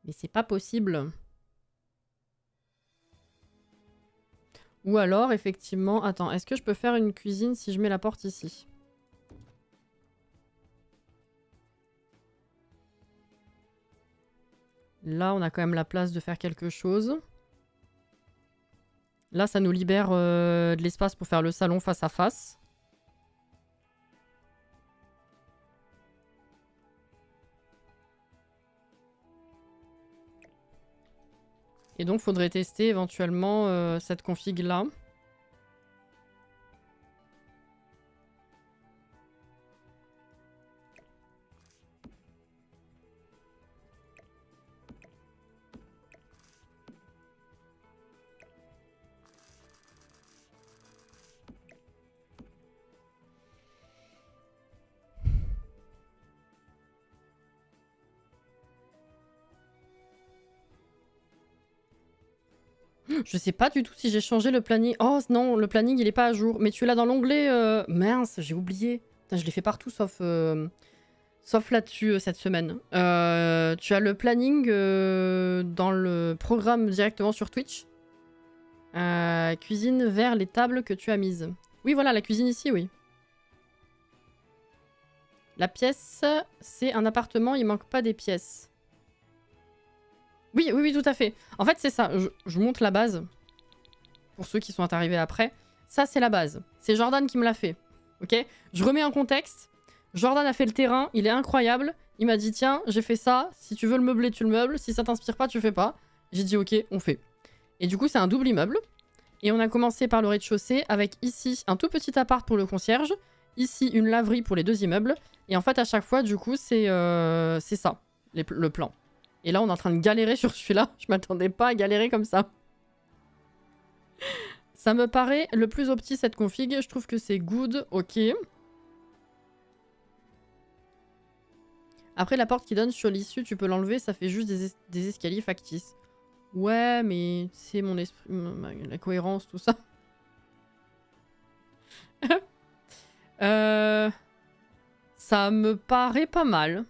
mais c'est pas possible. Ou alors, effectivement... Attends, est-ce que je peux faire une cuisine si je mets la porte ici? Là, on a quand même la place de faire quelque chose. Là, ça nous libère de l'espace pour faire le salon face à face. Et donc, faudrait tester éventuellement cette config-là. Je sais pas du tout si j'ai changé le planning. Oh non, le planning il est pas à jour. Mais tu l'as dans l'onglet... Mince, j'ai oublié. Putain, je l'ai fait partout sauf là-dessus cette semaine. Tu as le planning dans le programme directement sur Twitch. Cuisine vers les tables que tu as mises. Oui, voilà, la cuisine ici, oui. La pièce, c'est un appartement, il manque pas des pièces. Oui, oui, oui, tout à fait. En fait, c'est ça. Je monte la base. Pour ceux qui sont arrivés après. Ça, c'est la base. C'est Jordan qui me l'a fait. Ok? Je remets en contexte. Jordan a fait le terrain. Il est incroyable. Il m'a dit, tiens, j'ai fait ça. Si tu veux le meubler, tu le meubles. Si ça t'inspire pas, tu fais pas. J'ai dit, ok, on fait. Et du coup, c'est un double immeuble. Et on a commencé par le rez-de-chaussée avec ici un tout petit appart pour le concierge. Ici, une laverie pour les deux immeubles. Et en fait, à chaque fois, du coup, c'est ça, le plan. Et là, on est en train de galérer sur celui-là. Je m'attendais pas à galérer comme ça. Ça me paraît le plus opti, cette config. Je trouve que c'est good. Ok. Après, la porte qui donne sur l'issue, tu peux l'enlever. Ça fait juste des escaliers factices. Ouais, mais c'est mon esprit... la cohérence, tout ça. Ça me paraît pas mal.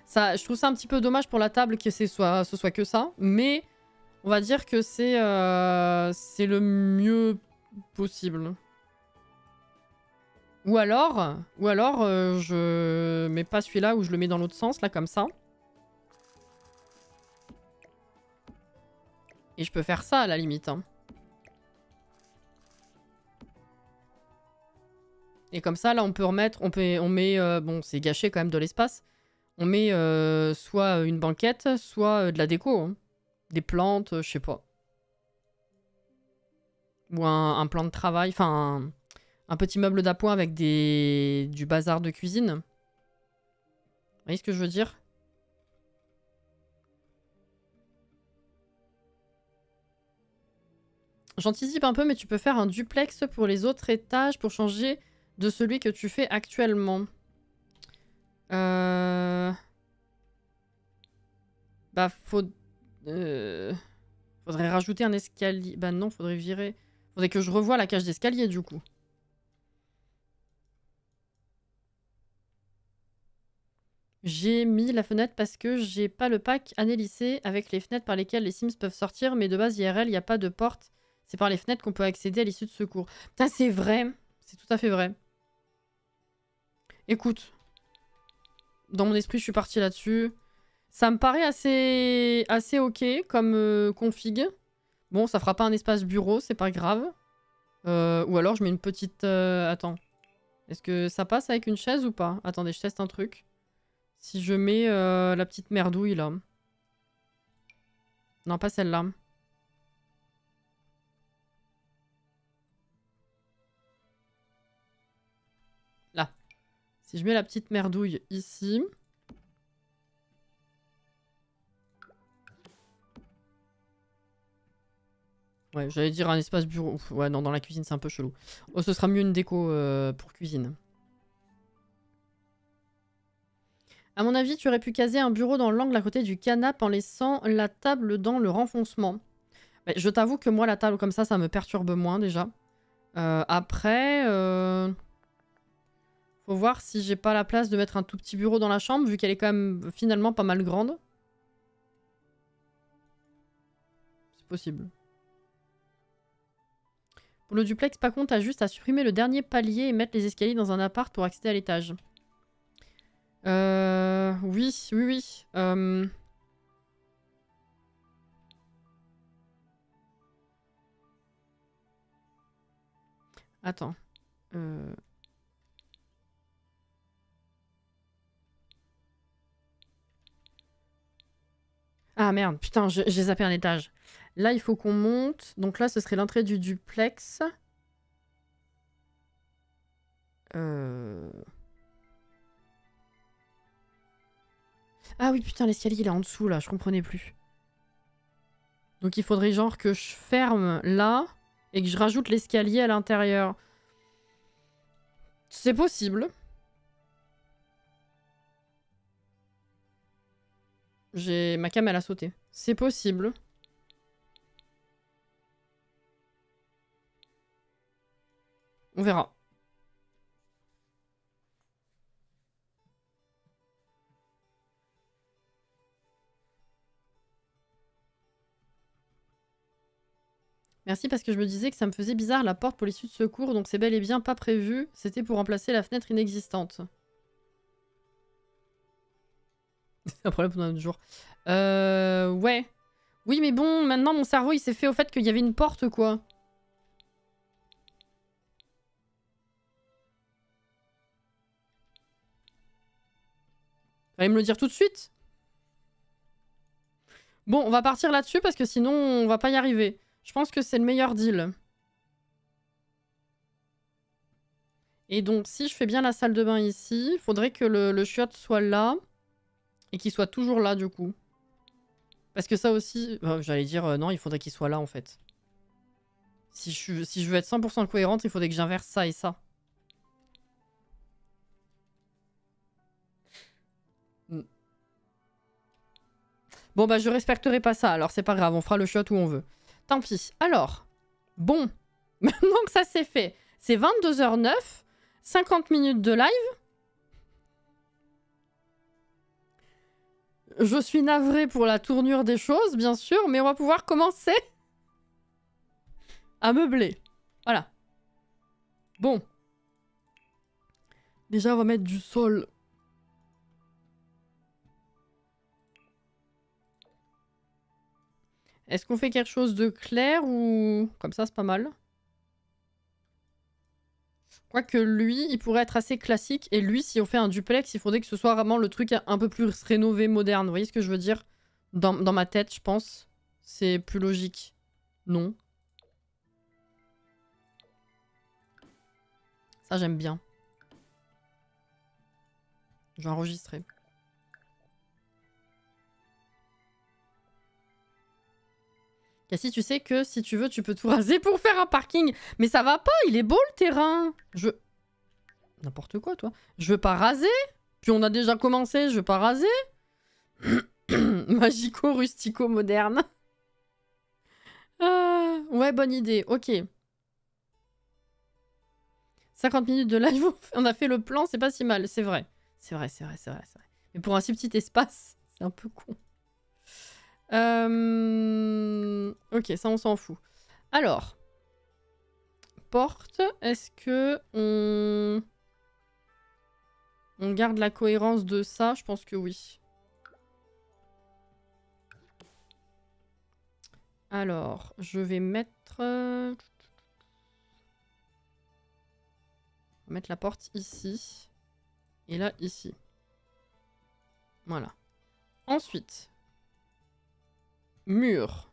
Ça, je trouve ça un petit peu dommage pour la table que ce soit que ça. Mais on va dire que c'est le mieux possible. Ou alors je mets pas celui-là ou je le mets dans l'autre sens, là, comme ça. Et je peux faire ça, à la limite. Hein. Et comme ça, là, on peut remettre... On met... bon, c'est gâché quand même de l'espace. On met soit une banquette, soit de la déco. Hein. Des plantes, je sais pas. Ou un plan de travail. Enfin, un petit meuble d'appoint avec du bazar de cuisine. Vous voyez ce que je veux dire? J'anticipe un peu, mais tu peux faire un duplex pour les autres étages pour changer de celui que tu fais actuellement. Bah, faudrait rajouter un escalier. Bah non, faudrait virer. Faudrait que je revoie la cage d'escalier, du coup. J'ai mis la fenêtre parce que j'ai pas le pack Année-lycée avec les fenêtres par lesquelles les Sims peuvent sortir, mais de base, IRL, il n'y a pas de porte. C'est par les fenêtres qu'on peut accéder à l'issue de secours. Putain, c'est vrai. C'est tout à fait vrai. Écoute. Dans mon esprit, je suis partie là-dessus. Ça me paraît assez ok comme config. Bon, ça fera pas un espace bureau, c'est pas grave. Ou alors je mets une petite... Attends. Est-ce que ça passe avec une chaise ou pas? Attendez, je teste un truc. Si je mets la petite merdouille là. Non, pas celle-là. Là. Si je mets la petite merdouille ici... Ouais, j'allais dire un espace bureau. Ouf, ouais, non, dans la cuisine, c'est un peu chelou. Oh, ce sera mieux une déco pour cuisine. À mon avis, tu aurais pu caser un bureau dans l'angle à côté du canapé en laissant la table dans le renfoncement. Mais je t'avoue que moi, la table comme ça me perturbe moins déjà. Après, faut voir si j'ai pas la place de mettre un tout petit bureau dans la chambre, vu qu'elle est quand même finalement pas mal grande. C'est possible. Pour le duplex, par contre, t'as juste à supprimer le dernier palier et mettre les escaliers dans un appart pour accéder à l'étage. Oui. Attends. Ah merde, putain, j'ai zappé un étage. Là, il faut qu'on monte. Donc là, ce serait l'entrée du duplex. Ah oui, putain, l'escalier, il est en dessous, là. Je comprenais plus. Donc il faudrait genre que je ferme là et que je rajoute l'escalier à l'intérieur. C'est possible. Ma cam, elle a sauté. C'est possible. On verra. Merci parce que je me disais que ça me faisait bizarre la porte pour l'issue de secours, donc c'est bel et bien pas prévu. C'était pour remplacer la fenêtre inexistante. C'est un problème pour un autre jour. Ouais. Oui, mais bon, maintenant mon cerveau il s'est fait au fait qu'il y avait une porte, quoi. Fallait me le dire tout de suite. Bon, on va partir là-dessus parce que sinon on va pas y arriver. Je pense que c'est le meilleur deal. Et donc, si je fais bien la salle de bain ici, il faudrait que le chiotte soit là. Et qu'il soit toujours là, du coup. Parce que ça aussi... j'allais dire, non, il faudrait qu'il soit là, en fait. Si je veux être 100% cohérente, il faudrait que j'inverse ça et ça. Bon, bah, je respecterai pas ça. Alors, c'est pas grave, on fera le chiotte où on veut. Tant pis. Alors, bon. Maintenant que ça c'est fait, c'est 22h09, 50 minutes de live. Je suis navrée pour la tournure des choses, bien sûr, mais on va pouvoir commencer à meubler. Voilà. Bon. Déjà, on va mettre du sol. Est-ce qu'on fait quelque chose de clair ou... Comme ça, c'est pas mal. Quoique lui, il pourrait être assez classique. Et lui, si on fait un duplex, il faudrait que ce soit vraiment le truc un peu plus rénové, moderne. Vous voyez ce que je veux dire? Dans ma tête, je pense. C'est plus logique. Non. Ça, j'aime bien. Je vais enregistrer. Cassie, tu sais que si tu veux, tu peux tout raser pour faire un parking. Mais ça va pas, il est beau le terrain. N'importe quoi, toi. Je veux pas raser. Puis on a déjà commencé, je veux pas raser. Magico, rustico, moderne. Ouais, bonne idée. Ok. 50 minutes de live, on a fait le plan, c'est pas si mal. C'est vrai. C'est vrai. Mais pour un si petit espace, c'est un peu con. Ok, ça on s'en fout. Alors. Porte, est-ce que on garde la cohérence de ça? Je pense que oui. Alors, je vais mettre... mettre la porte ici. Et là, ici. Voilà. Ensuite. Mur.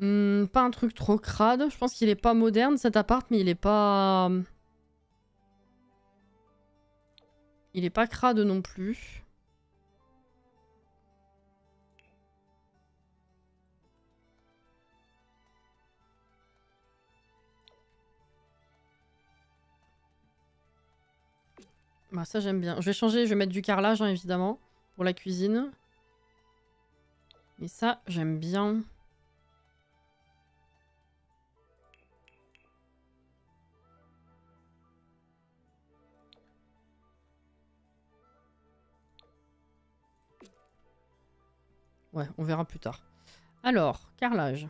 Pas un truc trop crade. Je pense qu'il est pas moderne cet appart, mais il est pas... Il est pas crade non plus. Bah ça j'aime bien. Je vais changer, je vais mettre du carrelage hein, évidemment. Pour la cuisine. Mais ça j'aime bien. Ouais, on verra plus tard. Alors, carrelage.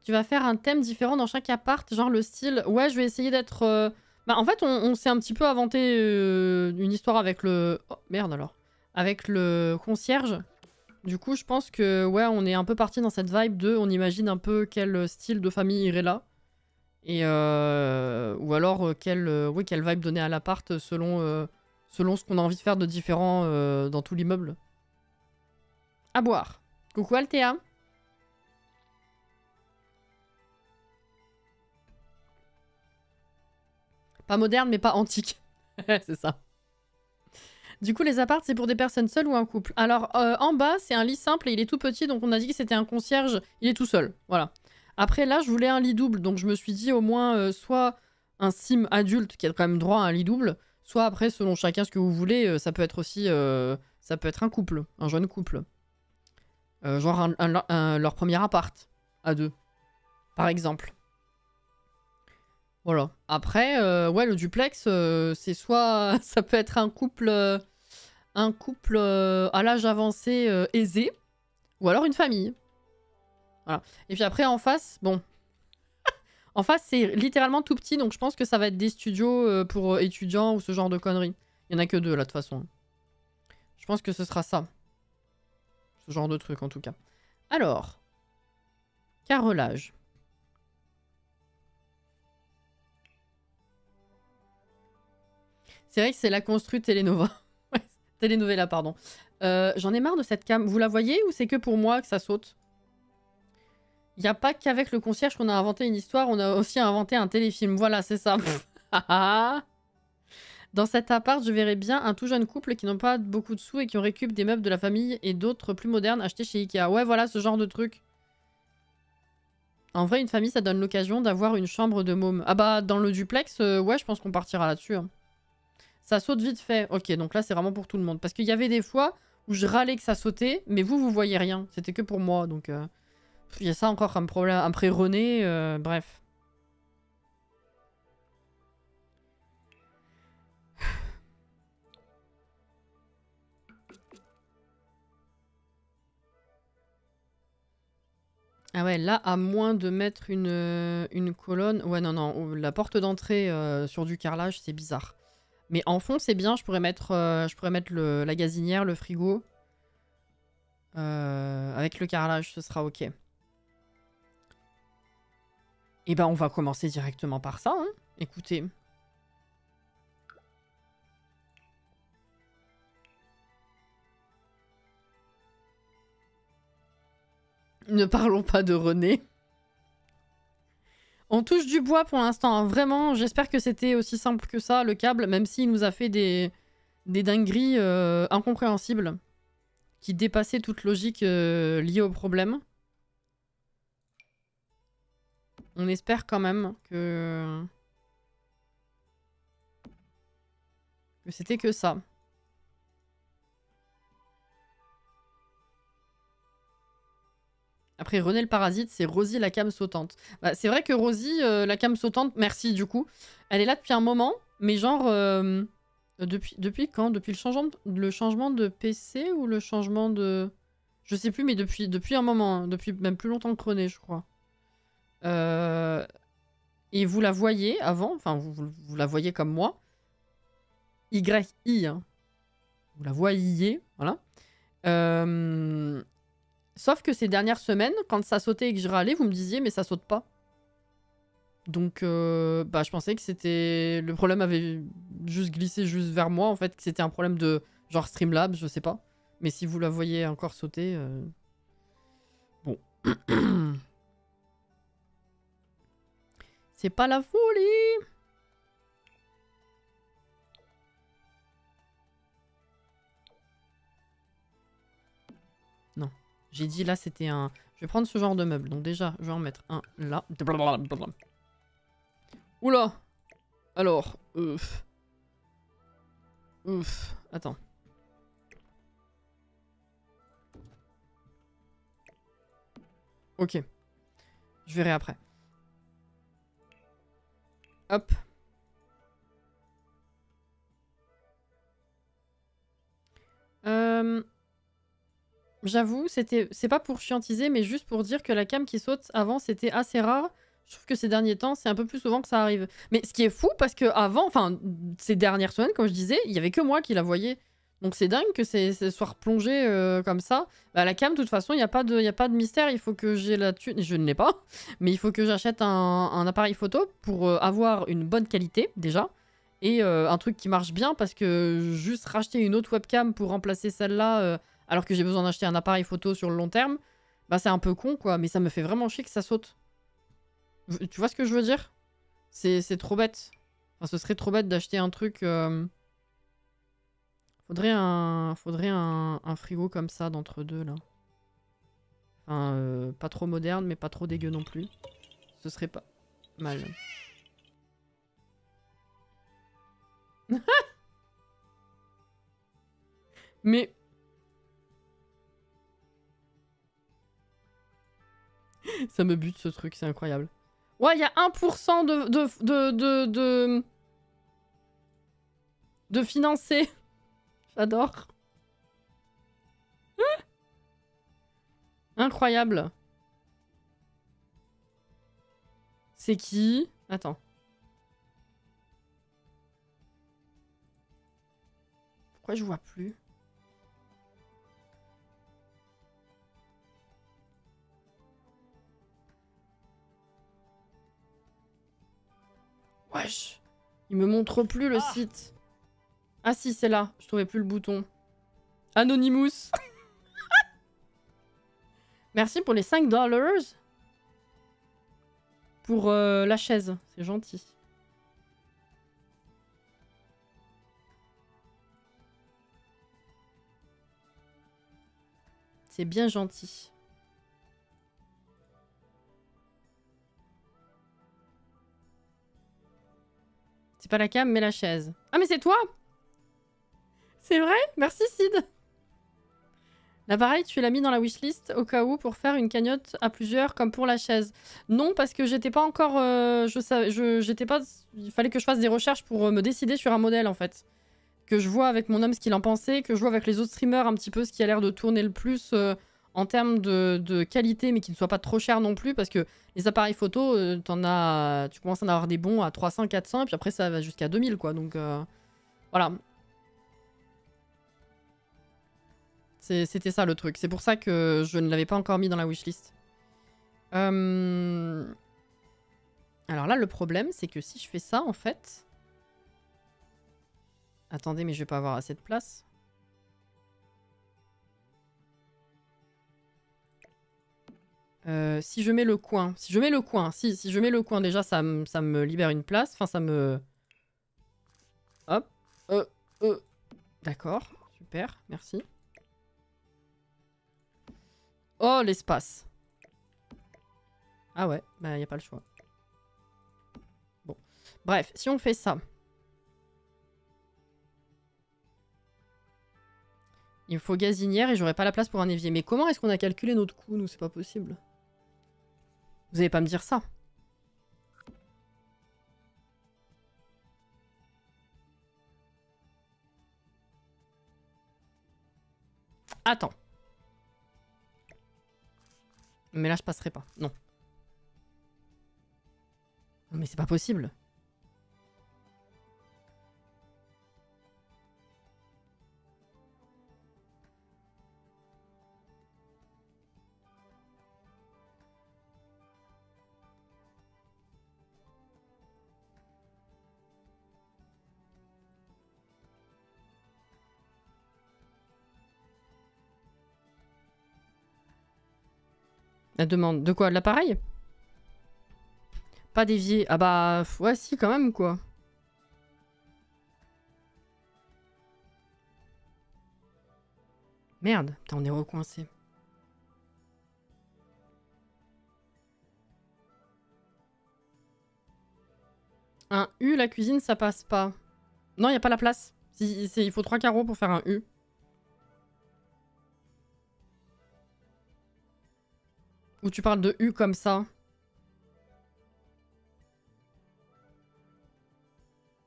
Tu vas faire un thème différent dans chaque appart, genre le style... Ouais, je vais essayer d'être... Bah, en fait, on s'est un petit peu inventé une histoire avec le... Oh, merde alors. Avec le concierge. Du coup, je pense que, ouais, on est un peu parti dans cette vibe de... On imagine un peu quel style de famille irait là. Et ou alors, oui, quelle vibe donner à l'appart selon, selon ce qu'on a envie de faire de différent dans tout l'immeuble. À boire. Coucou Althea. Pas moderne, mais pas antique. C'est ça. Du coup, les apparts, c'est pour des personnes seules ou un couple? Alors, en bas, c'est un lit simple et il est tout petit, donc on a dit que c'était un concierge. Il est tout seul, voilà. Après, là, je voulais un lit double, donc je me suis dit au moins soit un sim adulte qui a quand même droit à un lit double, soit après, selon chacun ce que vous voulez, ça peut être aussi... ça peut être un couple, un jeune couple. Genre leur premier appart, à deux, par exemple. Voilà. Après, ouais, le duplex, c'est soit... ça peut être un couple à l'âge avancé aisé, ou alors une famille. Voilà. Et puis après, en face, bon... en face, c'est littéralement tout petit, donc je pense que ça va être des studios pour étudiants ou ce genre de conneries. Il y en a que deux, là, de toute façon. Je pense que ce sera ça. Ce genre de truc, en tout cas. Alors. Carrelage. C'est vrai que c'est la construite Telenova. Telenovela, pardon. J'en ai marre de cette cam. Vous la voyez ou c'est que pour moi que ça saute? Il n'y a pas qu'avec le concierge qu'on a inventé une histoire, on a aussi inventé un téléfilm. Voilà, c'est ça. Dans cet appart, je verrais bien un tout jeune couple qui n'ont pas beaucoup de sous et qui ont récup des meubles de la famille et d'autres plus modernes achetés chez Ikea. Ouais, voilà, ce genre de truc. En vrai, une famille, ça donne l'occasion d'avoir une chambre de môme. Ah bah, dans le duplex, ouais, je pense qu'on partira là-dessus. Hein. Ça saute vite fait. Ok, donc là, c'est vraiment pour tout le monde. Parce qu'il y avait des fois où je râlais que ça sautait, mais vous voyez rien. C'était que pour moi, donc... il y a ça encore comme problème. Après René, bref. Ah ouais, là, à moins de mettre une colonne... Ouais, non, la porte d'entrée sur du carrelage, c'est bizarre. Mais en fond, c'est bien, je pourrais mettre la gazinière, le frigo. Avec le carrelage, ce sera ok. Et ben, on va commencer directement par ça, hein. Écoutez. Ne parlons pas de René. On touche du bois pour l'instant, hein. Vraiment, j'espère que c'était aussi simple que ça, le câble, même s'il nous a fait des dingueries incompréhensibles qui dépassaient toute logique liée au problème. On espère quand même que c'était que ça. Après, René le parasite, c'est Rosie la came sautante. Bah, c'est vrai que Rosie, la came sautante, merci du coup. Elle est là depuis un moment, mais genre... depuis quand? Depuis le changement de PC ou le changement de... Je sais plus, mais depuis un moment. Hein, depuis même plus longtemps que René, je crois. Et vous la voyez avant, enfin vous la voyez comme moi. YI, hein. Vous la voyez, voilà. Sauf que ces dernières semaines, quand ça sautait et que je râlais, vous me disiez mais ça saute pas. Donc bah, je pensais que c'était... Le problème avait juste glissé juste vers moi, en fait, que c'était un problème de genre Streamlabs, je sais pas. Mais si vous la voyez encore sauter... Bon. C'est pas la folie. Non. J'ai dit là, c'était un... Je vais prendre ce genre de meuble. Donc déjà, je vais en mettre un là. Oula. Alors, attends. Ok. Je verrai après. Hop. J'avoue, c'est pas pour chiantiser, mais juste pour dire que la cam qui saute avant, c'était assez rare. Je trouve que ces derniers temps, c'est un peu plus souvent que ça arrive. Mais ce qui est fou, parce que avant, enfin, ces dernières semaines, comme je disais, il y avait que moi qui la voyais. Donc c'est dingue que c'est soit replongé comme ça. Bah, la cam, de toute façon, il n'y a pas de mystère. Il faut que j'ai la thune. Je ne l'ai pas. Mais il faut que j'achète un appareil photo pour avoir une bonne qualité, déjà. Et un truc qui marche bien, parce que juste racheter une autre webcam pour remplacer celle-là, alors que j'ai besoin d'acheter un appareil photo sur le long terme, bah c'est un peu con, quoi. Mais ça me fait vraiment chier que ça saute. Tu vois ce que je veux dire? C'est trop bête. Enfin, ce serait trop bête d'acheter un truc... Faudrait un frigo comme ça d'entre deux, là. Enfin, pas trop moderne, mais pas trop dégueu non plus. Ce serait pas mal. Mais... Ça me bute, ce truc, c'est incroyable. Ouais, il y a 1% de financer. J'adore. Incroyable. C'est qui? Attends. Pourquoi je vois plus? Wesh. Il me montre plus le site. Ah si, c'est là. Je trouvais plus le bouton. Anonymous. Merci pour les 5 $. Pour la chaise. C'est gentil. C'est bien gentil. C'est pas la cam, mais la chaise. Ah, mais c'est toi! C'est vrai? Merci, Sid! L'appareil, tu l'as mis dans la wishlist au cas où pour faire une cagnotte à plusieurs, comme pour la chaise. Non, parce que j'étais pas encore... j'étais pas... Il fallait que je fasse des recherches pour me décider sur un modèle, en fait. Que je vois avec mon homme ce qu'il en pensait, que je vois avec les autres streamers un petit peu ce qui a l'air de tourner le plus en termes de qualité, mais qui ne soit pas trop cher non plus, parce que les appareils photo, tu commences à en avoir des bons à 300, 400, et puis après ça va jusqu'à 2000, quoi. Donc voilà. C'était ça le truc. C'est pour ça que je ne l'avais pas encore mis dans la wishlist. Alors là, le problème, c'est que si je fais ça, en fait... Attendez, mais je vais pas avoir assez de place. Si je mets le coin... Si je mets le coin, déjà, ça me libère une place. Enfin, ça me... Hop. D'accord. Super, merci. Oh, l'espace. Ah ouais, bah y a pas le choix. Bon. Bref, si on fait ça... Il me faut gazinière et j'aurai pas la place pour un évier. Mais comment est-ce qu'on a calculé notre coût, nous? C'est pas possible. Vous allez pas me dire ça. Attends. Mais là, je passerai pas. Non. Non, mais c'est pas possible. La demande de quoi? De l'appareil? Pas d'évier. Ah bah, ouais, si, quand même, quoi. Merde, putain, on est recoincé. Un U, la cuisine, ça passe pas. Non, il n'y a pas la place. Il faut 3 carreaux pour faire un U. Ou tu parles de U comme ça?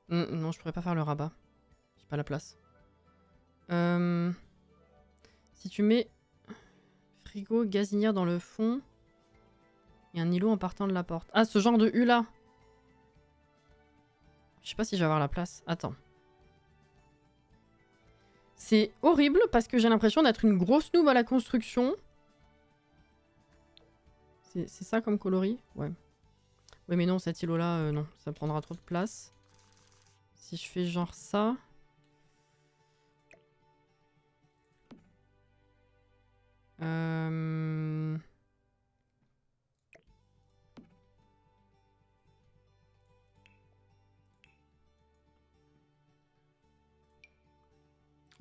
Non, je pourrais pas faire le rabat. J'ai pas la place. Si tu mets frigo, gazinière dans le fond et un îlot en partant de la porte. Ah, ce genre de U là. Je sais pas si je vais avoir la place. Attends. C'est horrible parce que j'ai l'impression d'être une grosse noob à la construction. C'est ça comme coloris? Ouais. Oui, mais non, cet îlot-là, non. Ça prendra trop de place. Si je fais genre ça...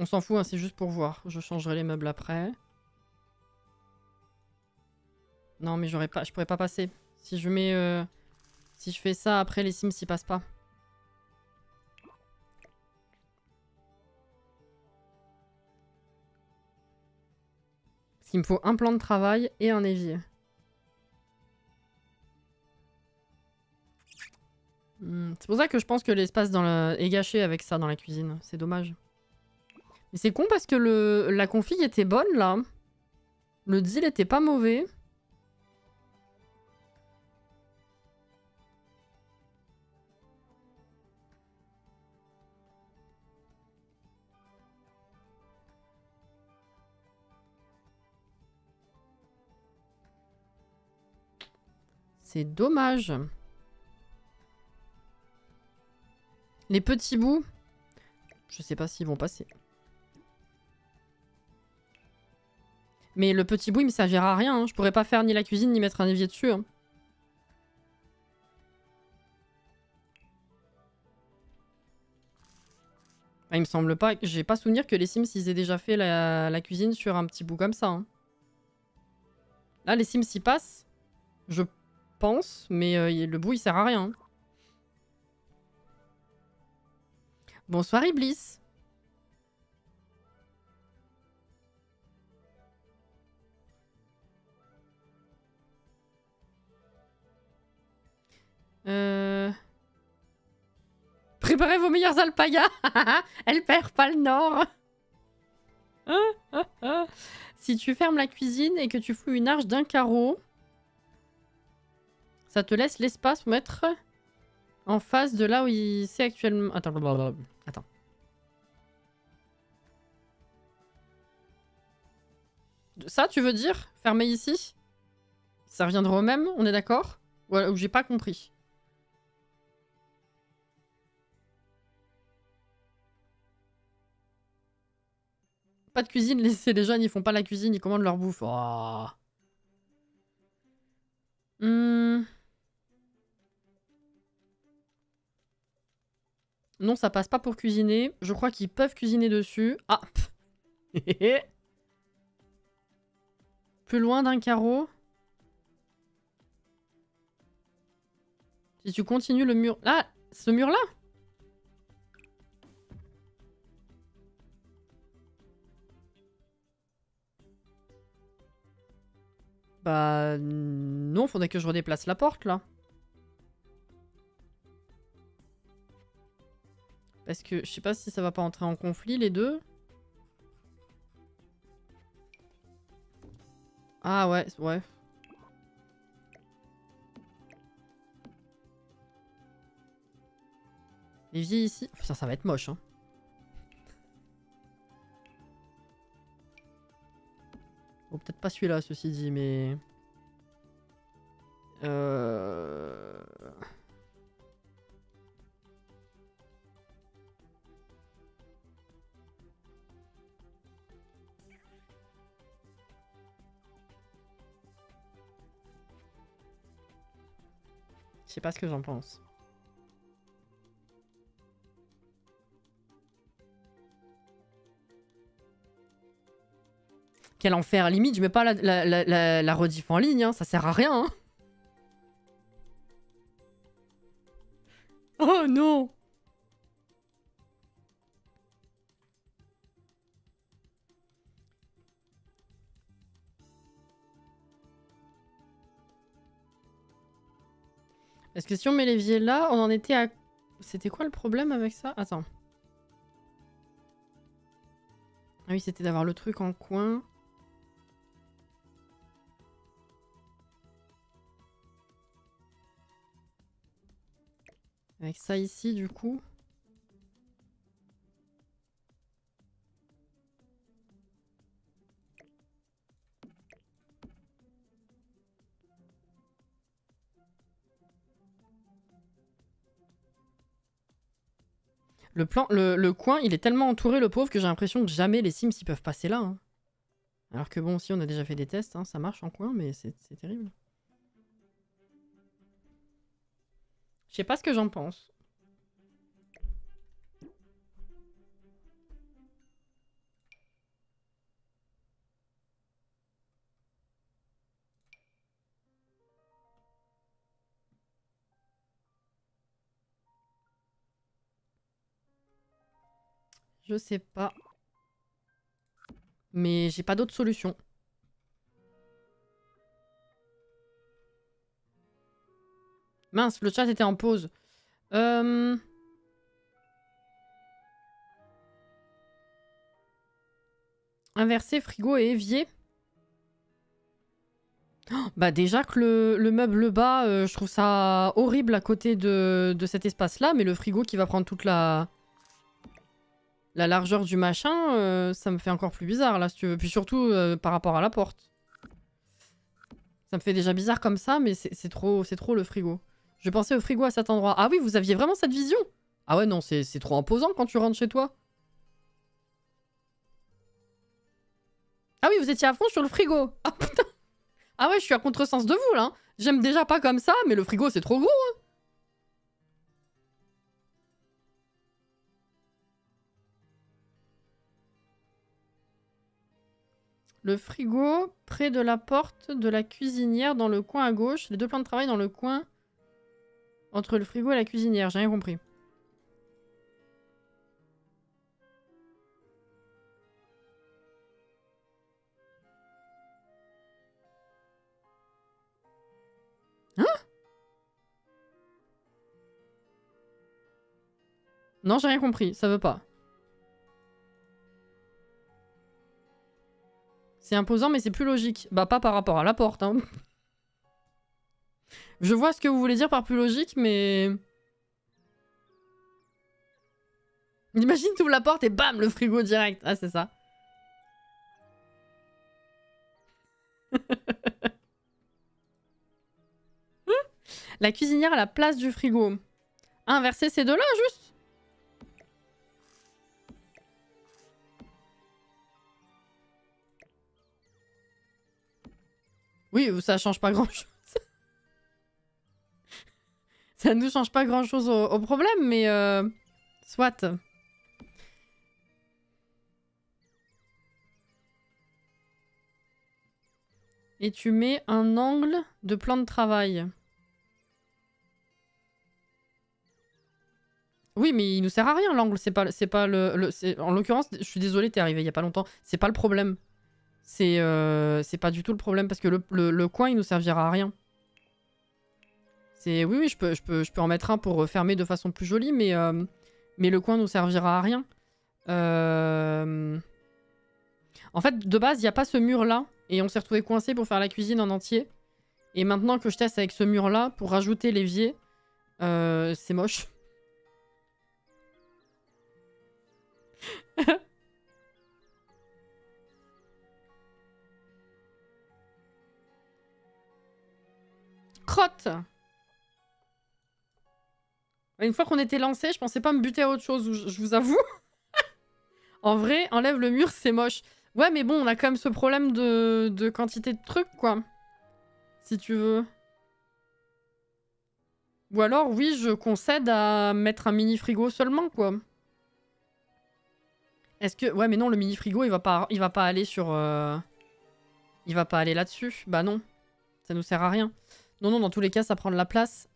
On s'en fout, hein, c'est juste pour voir. Je changerai les meubles après. Non, mais je pourrais pas passer. Si je mets... Si je fais ça, après les Sims s'y passent pas. Parce qu'il me faut un plan de travail et un évier. C'est pour ça que je pense que l'espace est gâché avec ça dans la cuisine. C'est dommage. Mais c'est con parce que la config était bonne là. Le deal était pas mauvais. C'est dommage. Les petits bouts, je sais pas s'ils vont passer. Mais le petit bout, il me servira à rien. Hein. Je pourrais pas faire ni la cuisine, ni mettre un évier dessus. Hein. Ah, il me semble pas... J'ai pas souvenir que les Sims, ils aient déjà fait la cuisine sur un petit bout comme ça. Hein. Là, les Sims y passent. Je pense. Mais le bout, il sert à rien. Bonsoir, Iblis. Préparez vos meilleurs alpagas. Elle perd pas le nord. Si tu fermes la cuisine et que tu fous une arche d'un carreau, ça te laisse l'espace pour mettre en face de là où il c'est actuellement. Attends, blablabla. Attends. Ça, tu veux dire fermer ici? Ça reviendra au même, on est d'accord? Ou j'ai pas compris. Pas de cuisine, laissez les jeunes, ils font pas la cuisine, ils commandent leur bouffe. Oh. Non, ça passe pas pour cuisiner. Je crois qu'ils peuvent cuisiner dessus. Ah. Plus loin d'un carreau. Si tu continues le mur... Ah, ce mur-là? Bah... Non, faudrait que je redéplace la porte, là. Parce que je sais pas si ça va pas entrer en conflit, les deux. Ah ouais, ouais. L'évier ici. Ça va être moche, hein. Bon, peut-être pas celui-là, ceci dit, mais... Je sais pas ce que j'en pense. Quel enfer, à la limite, je mets pas la rediff en ligne, hein. Ça sert à rien, hein. Oh non! Parce que si on met l'évier là, on en était à... C'était quoi le problème avec ça? Attends. Ah oui, c'était d'avoir le truc en coin. Avec ça ici, du coup. Le coin, il est tellement entouré, le pauvre, que j'ai l'impression que jamais les Sims ils peuvent passer là, hein. Alors que bon, si on a déjà fait des tests, hein, ça marche en coin, mais c'est terrible. Je sais pas ce que j'en pense. Je sais pas. Mais j'ai pas d'autre solution. Mince, le chat était en pause. Inverser frigo et évier. Oh, bah déjà que le meuble bas, je trouve ça horrible à côté de cet espace-là, mais le frigo qui va prendre toute la largeur du machin, ça me fait encore plus bizarre là, si tu veux. Puis surtout par rapport à la porte. Ça me fait déjà bizarre comme ça, mais c'est trop le frigo. Je pensais au frigo à cet endroit. Ah oui, vous aviez vraiment cette vision? Ah ouais, non, c'est trop imposant quand tu rentres chez toi. Ah oui, vous étiez à fond sur le frigo. Ah putain. Ah ouais, je suis à contresens de vous, là. J'aime déjà pas comme ça, mais le frigo, c'est trop gros, hein. Le frigo, près de la porte de la cuisinière, dans le coin à gauche. Les deux plans de travail dans le coin entre le frigo et la cuisinière. J'ai rien compris. Hein? Non, j'ai rien compris. Ça veut pas. C'est imposant, mais c'est plus logique. Bah, pas par rapport à la porte, hein. Je vois ce que vous voulez dire par plus logique, mais... Imagine, t'ouvres la porte et bam, le frigo direct. Ah, c'est ça. La cuisinière à la place du frigo. Inverser ces deux-là, juste. Oui, ça change pas grand-chose. Ça ne nous change pas grand-chose au problème, mais... Soit. Et tu mets un angle de plan de travail. Oui, mais il nous sert à rien, l'angle. C'est pas en l'occurrence, je suis désolée, t'es arrivé il y a pas longtemps. C'est pas le problème. C'est pas du tout le problème, parce que le coin, il nous servira à rien. Oui, je peux en mettre un pour fermer de façon plus jolie, mais le coin nous servira à rien. En fait, de base, il n'y a pas ce mur-là. Et on s'est retrouvé coincé pour faire la cuisine en entier. Et maintenant que je teste avec ce mur-là, pour rajouter l'évier, c'est moche. Crotte! Une fois qu'on était lancé, je pensais pas me buter à autre chose, je vous avoue. En vrai, enlève le mur, c'est moche. Ouais, mais bon, on a quand même ce problème de quantité de trucs, quoi. Si tu veux. Ou alors, oui, je concède à mettre un mini-frigo seulement, quoi. Est-ce que... Ouais, mais non, le mini-frigo, il va pas aller sur... Il va pas aller là-dessus. Bah non. Ça nous sert à rien. Non, non, dans tous les cas, ça prend de la place.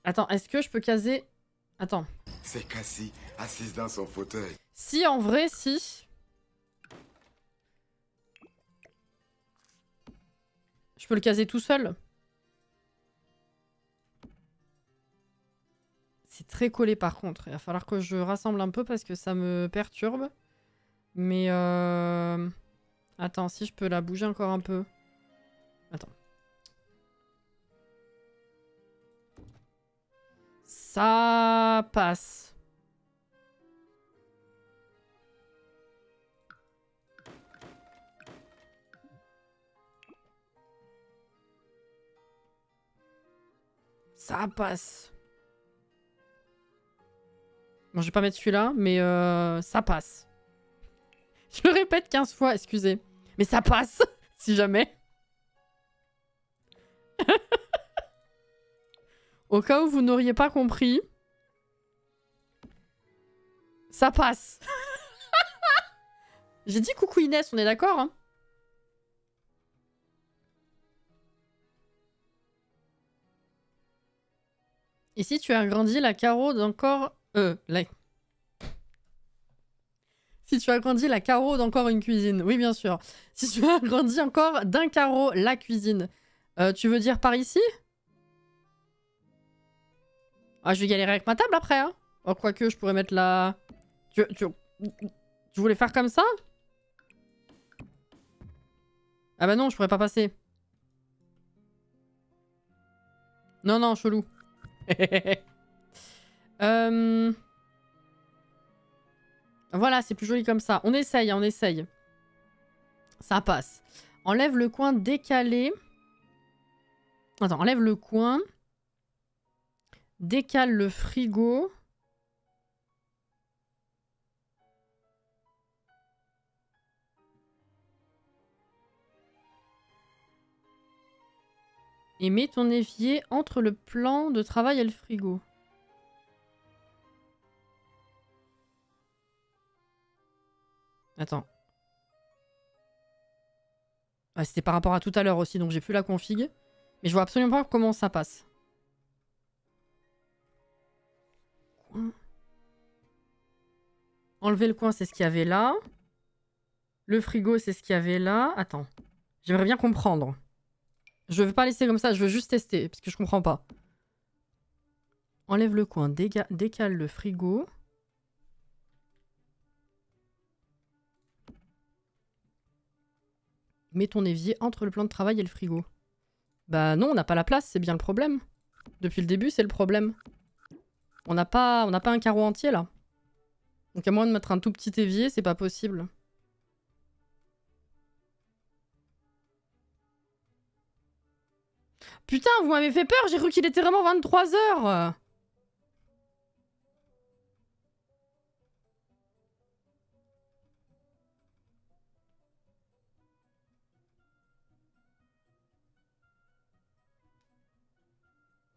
Attends, est-ce que je peux caser... Attends. C'est Cassie, assise dans son fauteuil. Si, en vrai, si. Je peux le caser tout seul. C'est très collé par contre. Il va falloir que je rassemble un peu parce que ça me perturbe. Mais attends, si je peux la bouger encore un peu. Attends. Ça passe. Ça passe. Bon, je vais pas mettre celui-là, mais ça passe. Je le répète 15 fois, excusez. Mais ça passe, si jamais. Au cas où vous n'auriez pas compris. Ça passe. J'ai dit coucou Inès, on est d'accord, hein? Et si tu agrandis la carreau d'encore... Si tu agrandis la carreau d'encore une cuisine. Oui, bien sûr. Si tu agrandis encore d'un carreau la cuisine. Tu veux dire par ici? Ah, je vais galérer avec ma table après, hein. Oh, quoique, je pourrais mettre la... Tu voulais faire comme ça? Ah bah non, je pourrais pas passer. Non, non, chelou. Voilà, c'est plus joli comme ça. On essaye, on essaye. Ça passe. Enlève le coin décalé. Attends, enlève le coin. Décale le frigo. Et mets ton évier entre le plan de travail et le frigo. Attends. Ah, c'était par rapport à tout à l'heure aussi, donc j'ai plus la config. Mais je vois absolument pas comment ça passe. Coin. Enlever le coin, c'est ce qu'il y avait là. Le frigo, c'est ce qu'il y avait là. Attends. J'aimerais bien comprendre. Je veux pas laisser comme ça, je veux juste tester, parce que je comprends pas. Enlève le coin, décale le frigo. Mets ton évier entre le plan de travail et le frigo. Bah non, on n'a pas la place, c'est bien le problème. Depuis le début, c'est le problème. On n'a pas un carreau entier, là. Donc à moins de mettre un tout petit évier, c'est pas possible. Putain, vous m'avez fait peur, j'ai cru qu'il était vraiment 23 h.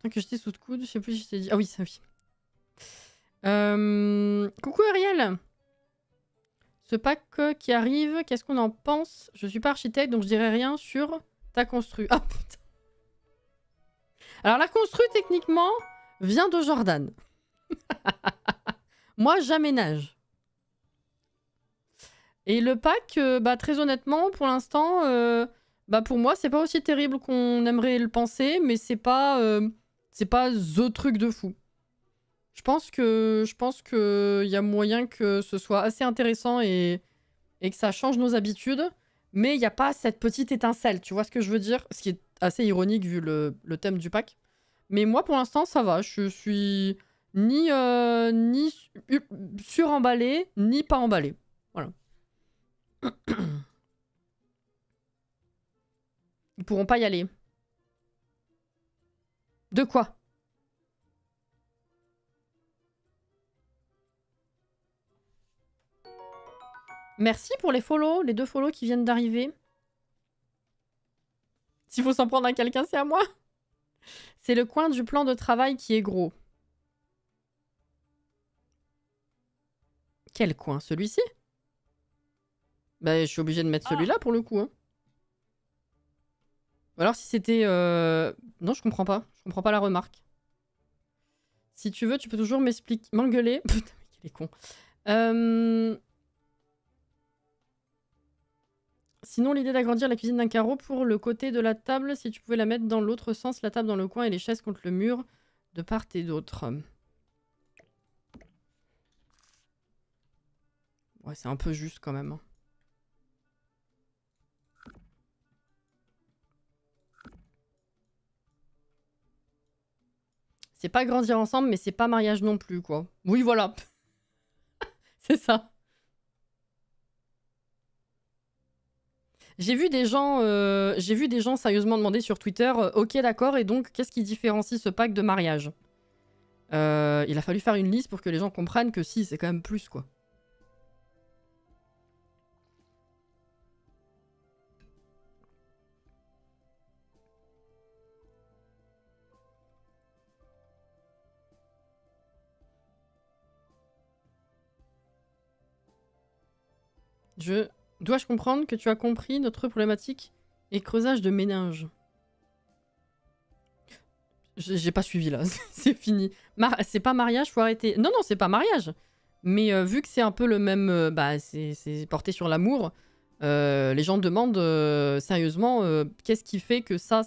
Que j'étais sous de coude, je sais plus si je t'ai dit. Ah oui, ça oui. Coucou Ariel. Ce pack qui arrive, qu'est-ce qu'on en pense? Je suis pas architecte, donc je dirais rien sur ta constru. Ah putain. Alors la constru, techniquement, vient de Jordan. Moi, j'aménage. Et le pack, bah, très honnêtement, pour l'instant, bah, pour moi, c'est pas aussi terrible qu'on aimerait le penser, mais c'est pas the truc de fou. Je pense que y a moyen que ce soit assez intéressant et que ça change nos habitudes, mais il n'y a pas cette petite étincelle, tu vois ce que je veux dire? Ce qui est assez ironique vu le thème du pack. Mais moi, pour l'instant, ça va. Je suis ni suremballé, ni pas emballé. Voilà. Ils pourront pas y aller. De quoi? Merci pour les follow, les 2 follow qui viennent d'arriver. S'il faut s'en prendre à quelqu'un, c'est à moi. C'est le coin du plan de travail qui est gros. Quel coin? Celui-ci? Bah, je suis obligée de mettre celui-là pour le coup. Hein. Ou alors si c'était... Non, je comprends pas. Je comprends pas la remarque. Si tu veux, tu peux toujours m'expliquer... M'engueuler. Putain, mais qu'il est con. Sinon, l'idée d'agrandir la cuisine d'un carreau pour le côté de la table, si tu pouvais la mettre dans l'autre sens, la table dans le coin et les chaises contre le mur, de part et d'autre. Ouais, c'est un peu juste quand même. C'est pas grandir ensemble, mais c'est pas mariage non plus, quoi. Oui, voilà. C'est ça. J'ai vu des gens sérieusement demander sur Twitter, ok d'accord, et donc qu'est-ce qui différencie ce pack de mariage? Il a fallu faire une liste pour que les gens comprennent que si, c'est quand même plus, quoi. Dois-je comprendre que tu as compris notre problématique et creusage de méninge? J'ai pas suivi là, c'est fini. C'est pas mariage, faut arrêter. Non, non, c'est pas mariage. Mais vu que c'est un peu le même... bah, c'est porté sur l'amour, les gens demandent sérieusement qu'est-ce qui fait que ça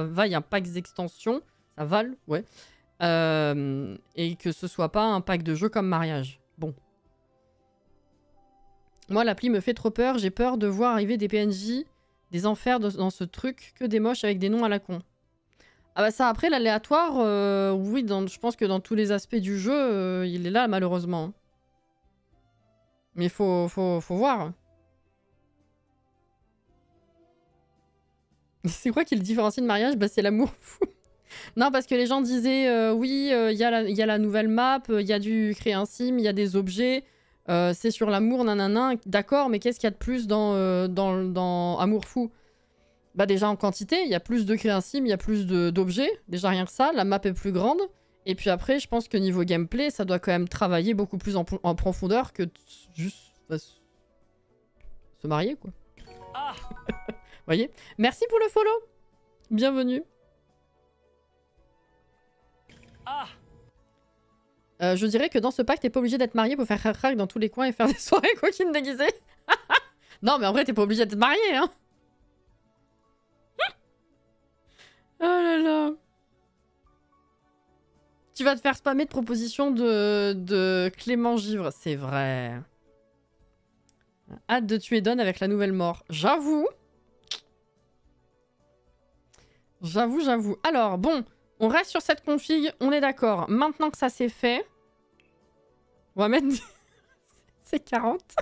vaille un pack d'extension, ça vale, ouais. Et que ce soit pas un pack de jeu comme mariage. Bon. Moi, l'appli me fait trop peur. J'ai peur de voir arriver des PNJ, des enfers dans ce truc, que des moches avec des noms à la con. Ah bah ça, après, l'aléatoire, oui, je pense que dans tous les aspects du jeu, il est là, malheureusement. Mais faut voir. C'est quoi qui le différencie de mariage? Bah c'est l'amour fou. Non, parce que les gens disaient, oui, il y a la nouvelle map, il y a du créer un sim, il y a des objets... c'est sur l'amour, nanana, d'accord, mais qu'est-ce qu'il y a de plus dans Amour Fou? Bah déjà en quantité, il y a plus de créer un sim, il y a plus d'objets, déjà rien que ça, la map est plus grande, et puis après, je pense que niveau gameplay, ça doit quand même travailler beaucoup plus en profondeur que juste se marier, quoi. Ah. Voyez? Merci pour le follow. Bienvenue. Ah. Je dirais que dans ce pack, t'es pas obligé d'être marié pour faire crac-crac dans tous les coins et faire des soirées coquines déguisées. Non, mais en vrai, t'es pas obligé d'être marié, hein. Oh là là. Tu vas te faire spammer de propositions de Clément Givre, c'est vrai. Hâte de tuer Don avec la nouvelle mort. J'avoue. J'avoue. Alors, bon, on reste sur cette config, on est d'accord. Maintenant que ça c'est fait, on va mettre... C'est 40.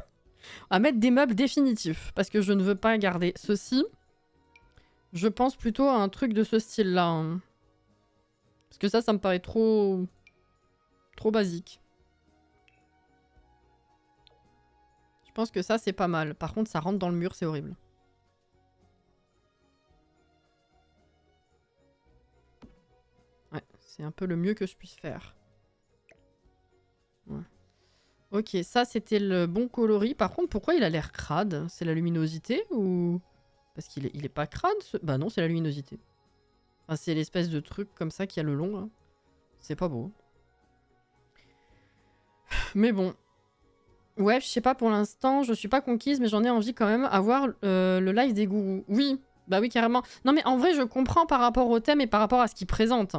On va mettre des meubles définitifs. Parce que je ne veux pas garder ceci. Je pense plutôt à un truc de ce style-là. Hein. Parce que ça me paraît trop... trop basique. Je pense que ça, c'est pas mal. Par contre, ça rentre dans le mur, c'est horrible. Ouais, c'est un peu le mieux que je puisse faire. Ouais. Ok, ça, c'était le bon coloris. Par contre, pourquoi il a l'air crade? C'est la luminosité ou... Parce qu'il est pas crade ce... Bah non, c'est la luminosité. Enfin, c'est l'espèce de truc comme ça qu'il y a le long, là. C'est pas beau. Mais bon. Ouais, je sais pas pour l'instant, je suis pas conquise, mais j'en ai envie quand même à voir le live des gourous. Oui, bah oui, carrément. Non mais en vrai, je comprends par rapport au thème et par rapport à ce qu'ils présentent.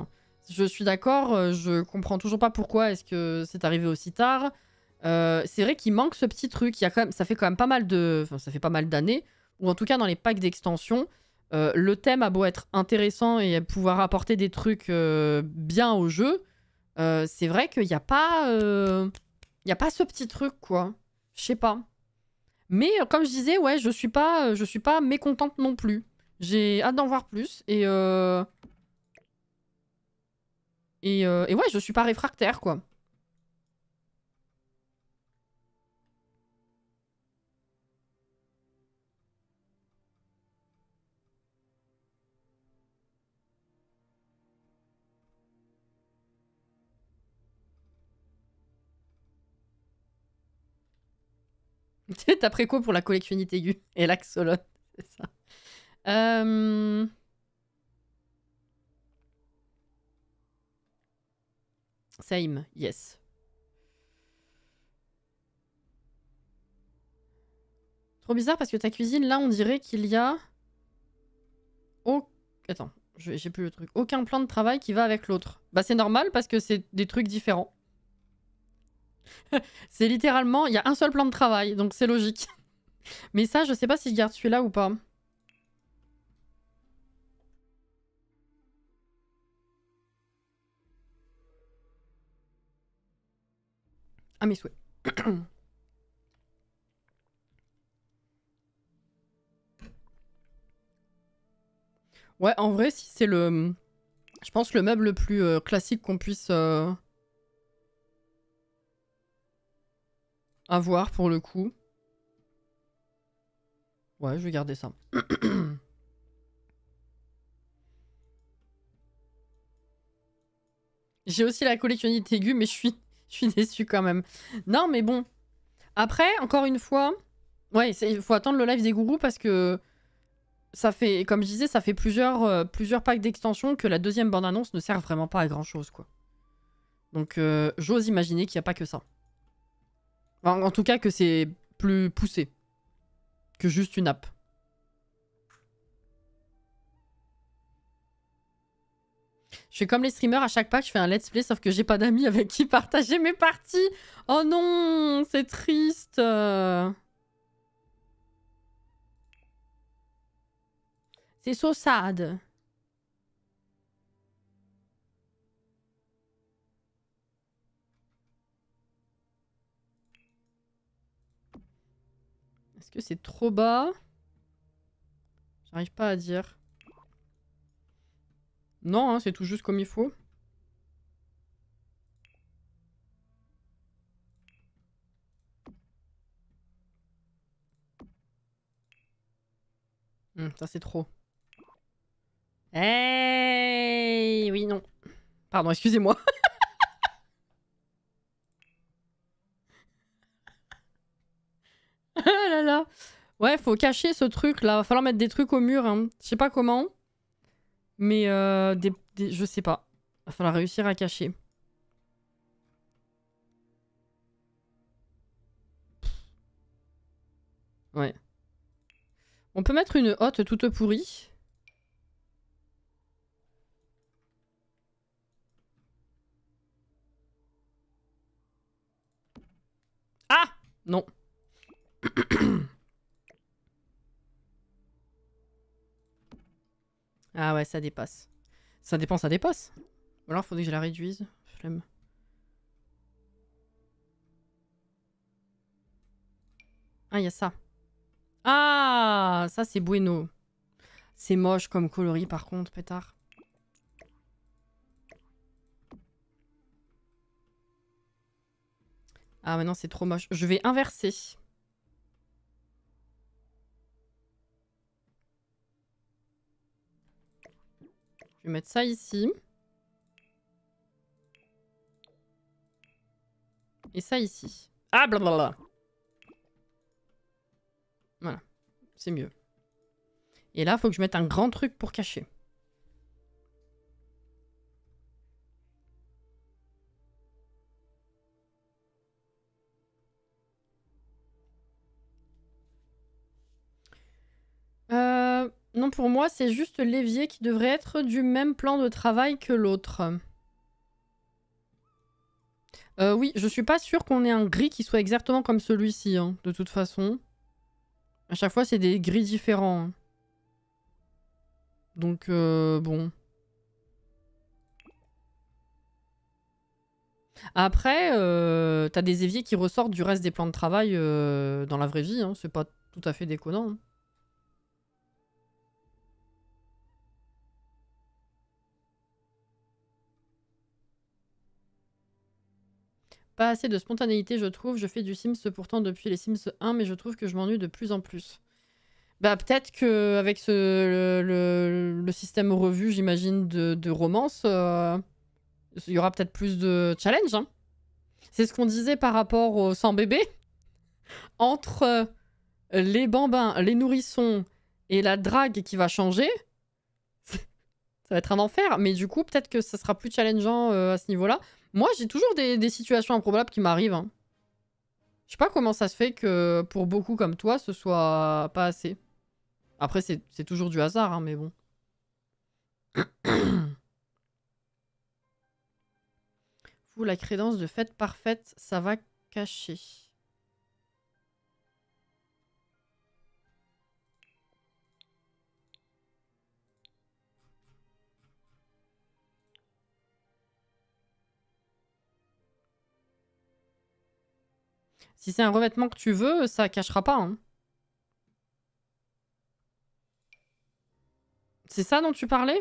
Je suis d'accord, je comprends toujours pas pourquoi est-ce que c'est arrivé aussi tard. C'est vrai qu'il manque ce petit truc. Il y a quand même, ça fait quand même pas mal de... Enfin, ça fait pas mal d'années, ou en tout cas dans les packs d'extension, le thème a beau être intéressant et pouvoir apporter des trucs bien au jeu, c'est vrai qu'il n'y a pas... Il n'y a pas ce petit truc, quoi. Je sais pas. Mais comme je disais, ouais, je suis pas mécontente non plus. J'ai hâte d'en voir plus. Et ouais, je suis pas réfractaire, quoi. T'as pris quoi pour la collectionnite aiguë et l'axolotl, c'est ça. Same, yes. Trop bizarre parce que ta cuisine, là, on dirait qu'il y a... Oh... Attends, j'ai plus le truc. Aucun plan de travail qui va avec l'autre. Bah c'est normal parce que c'est des trucs différents. C'est littéralement, il y a un seul plan de travail, donc c'est logique. Mais ça, je sais pas si je garde celui-là ou pas. Ah, mes souhaits. Ouais, en vrai, si c'est le... Je pense le meuble le plus classique qu'on puisse avoir pour le coup. Ouais, je vais garder ça. J'ai aussi la collectionnite aiguë, mais je suis déçue quand même. Non, mais bon. Après, encore une fois, ouais, il faut attendre le live des gourous parce que ça fait, comme je disais, ça fait plusieurs packs d'extension que la deuxième bande-annonce ne sert vraiment pas à grand-chose, quoi. Donc, j'ose imaginer qu'il n'y a pas que ça. En tout cas, que c'est plus poussé que juste une app. Je fais comme les streamers, à chaque pack, je fais un let's play, sauf que j'ai pas d'amis avec qui partager mes parties. Oh non, c'est triste. C'est so sad. Est-ce que c'est trop bas? J'arrive pas à dire. Non, hein, c'est tout juste comme il faut. Ça, c'est trop. Hey, oui, non. Pardon, excusez-moi. Ah là là. Ouais, faut cacher ce truc là. Va falloir mettre des trucs au mur. Hein. Je sais pas comment. Mais je sais pas. Va falloir réussir à cacher. Ouais. On peut mettre une hotte toute pourrie. Ah! Non. Ah ouais, ça dépasse. Ça dépend, ça dépasse. Ou alors, faudrait que je la réduise. Flemme. Ah, il y a ça. Ah, ça c'est bueno. C'est moche comme coloris par contre, pétard. Ah mais non, c'est trop moche. Je vais inverser. Je vais mettre ça ici. Et ça ici. Ah blablabla. Voilà. C'est mieux. Et là, il faut que je mette un grand truc pour cacher. Non, pour moi, c'est juste l'évier qui devrait être du même plan de travail que l'autre. Oui, je suis pas sûre qu'on ait un gris qui soit exactement comme celui-ci, hein, de toute façon. À chaque fois, c'est des gris différents. Hein. Donc, bon. Après, t'as des éviers qui ressortent du reste des plans de travail dans la vraie vie. Hein. C'est pas tout à fait déconnant. Hein. Pas assez de spontanéité, je trouve. Je fais du Sims pourtant depuis les Sims 1, mais je trouve que je m'ennuie de plus en plus. Bah, peut-être qu'avec le système revu, j'imagine, de romance, il y aura peut-être plus de challenge. Hein. C'est ce qu'on disait par rapport au sans bébé. Entre les bambins, les nourrissons et la drague qui va changer, ça va être un enfer. Mais du coup, peut-être que ça sera plus challengeant à ce niveau-là. Moi, j'ai toujours des situations improbables qui m'arrivent. Hein. Je sais pas comment ça se fait que pour beaucoup comme toi, ce soit pas assez. Après, c'est toujours du hasard, hein, mais bon. Vous, la crédence de fête parfaite, ça va cacher. Si c'est un revêtement que tu veux, ça cachera pas. Hein. C'est ça dont tu parlais?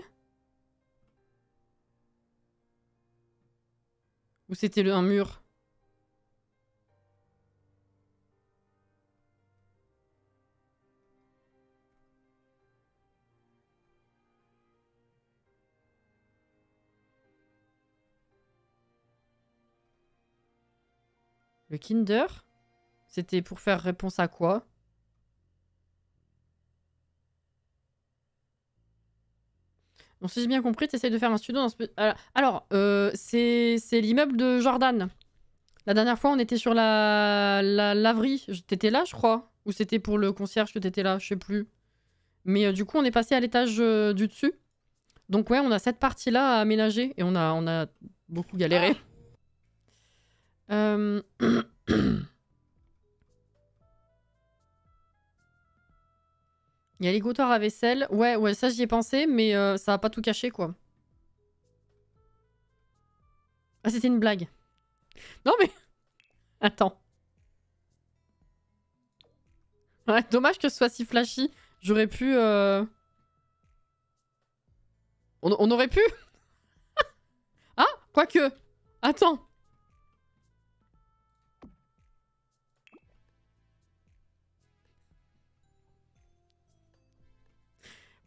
Ou c'était un mur? Le Kinder? C'était pour faire réponse à quoi? Bon, si j'ai bien compris, tu essaies de faire un studio dans ce... Alors, c'est l'immeuble de Jordan. La dernière fois, on était sur la laverie. T'étais là, je crois. Ou c'était pour le concierge que t'étais là, je sais plus. Mais du coup, on est passé à l'étage du dessus. Donc ouais, on a cette partie-là à aménager. Et on a beaucoup galéré. Il y a l'égouttoir à vaisselle. Ouais, ça j'y ai pensé, mais ça va pas tout cacher, quoi. Ah, c'était une blague. Non, mais... Attends. Ouais, dommage que ce soit si flashy. J'aurais pu... On aurait pu. Ah, quoique. Attends.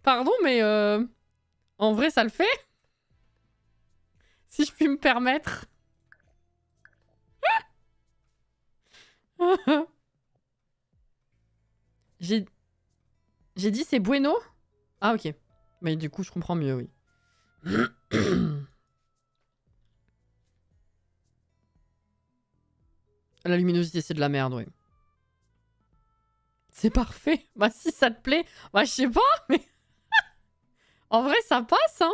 Pardon, mais en vrai, ça le fait. Si je puis me permettre. J'ai dit c'est bueno? Ah, ok. Mais du coup, je comprends mieux, oui. La luminosité, c'est de la merde, oui. C'est parfait. Bah, si ça te plaît. Bah, je sais pas, mais... En vrai, ça passe, hein.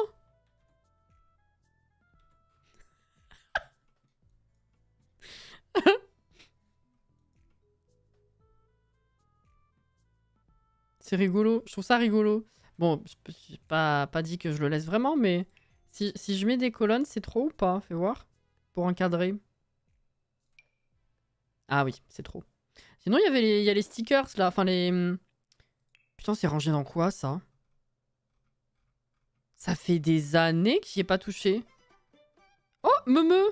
C'est rigolo. Je trouve ça rigolo. Bon, je pas dit que je le laisse vraiment, mais... Si je mets des colonnes, c'est trop ou pas? Fais voir. Pour encadrer. Ah oui, c'est trop. Sinon, il y a les stickers là. Enfin, les. Putain, c'est rangé dans quoi ça? Ça fait des années que j'y ai pas touché. Oh, me.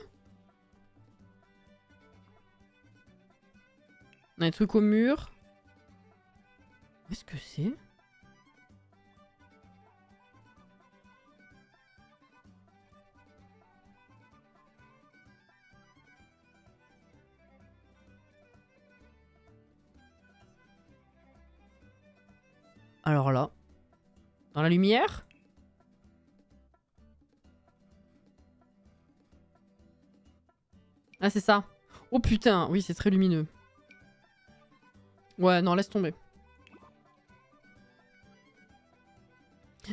On a des trucs au mur. Où est-ce que c'est? Alors là. Dans la lumière? Ah, c'est ça. Oh putain, oui, c'est très lumineux. Ouais, non, laisse tomber.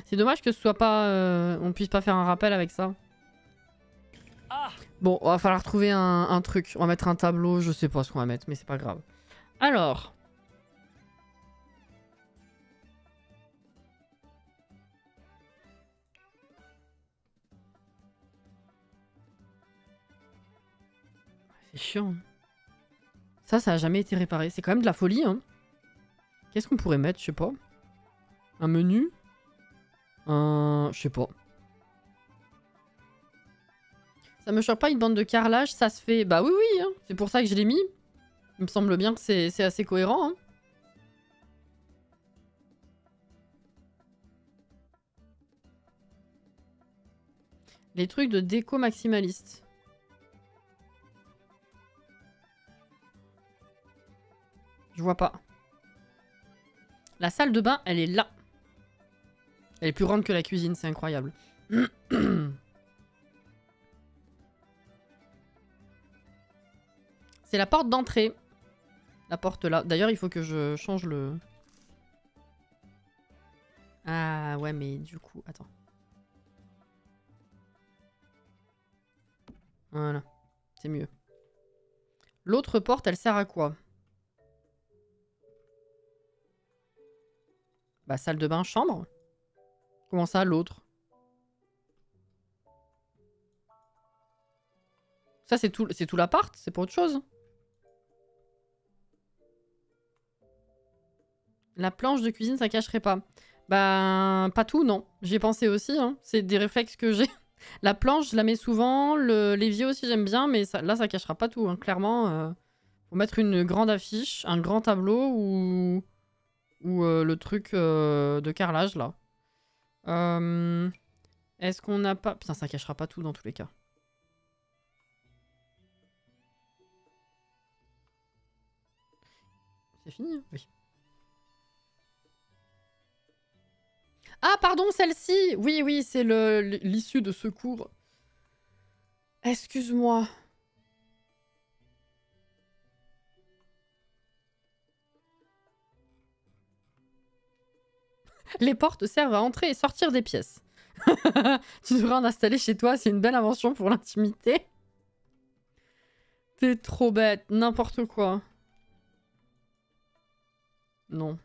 C'est dommage que ce soit pas... on puisse pas faire un rappel avec ça. Bon, on va falloir trouver un truc. On va mettre un tableau, je sais pas ce qu'on va mettre, mais c'est pas grave. Alors... C'est chiant. Ça a jamais été réparé. C'est quand même de la folie, hein. Qu'est-ce qu'on pourrait mettre? Je sais pas. Un menu? Je sais pas. Ça me choque pas une bande de carrelage, ça se fait... Bah oui, oui, hein. C'est pour ça que je l'ai mis. Il me semble bien que c'est assez cohérent, hein. Les trucs de déco maximaliste. Je vois pas. La salle de bain, elle est là. Elle est plus grande que la cuisine, c'est incroyable. C'est la porte d'entrée. La porte là. D'ailleurs, il faut que je change le... Ah ouais, mais du coup... Attends. Voilà. C'est mieux. L'autre porte, elle sert à quoi? Bah, salle de bain, chambre. Comment ça, l'autre? Ça, c'est tout l'appart? C'est pas autre chose? La planche de cuisine, ça cacherait pas. Ben, pas tout, non. J'y ai pensé aussi, hein. C'est des réflexes que j'ai. La planche, je la mets souvent. L'évier aussi, j'aime bien, mais ça, là, ça cachera pas tout, hein. Clairement, faut mettre une grande affiche, un grand tableau ou le truc de carrelage, là. Est-ce qu'on n'a pas... Putain, ça cachera pas tout dans tous les cas. C'est fini, hein? Oui. Ah, pardon, celle-ci! Oui, oui, c'est l'issue de secours. Excuse-moi. Les portes servent à entrer et sortir des pièces. Tu devrais en installer chez toi, c'est une belle invention pour l'intimité. T'es trop bête, n'importe quoi. Non.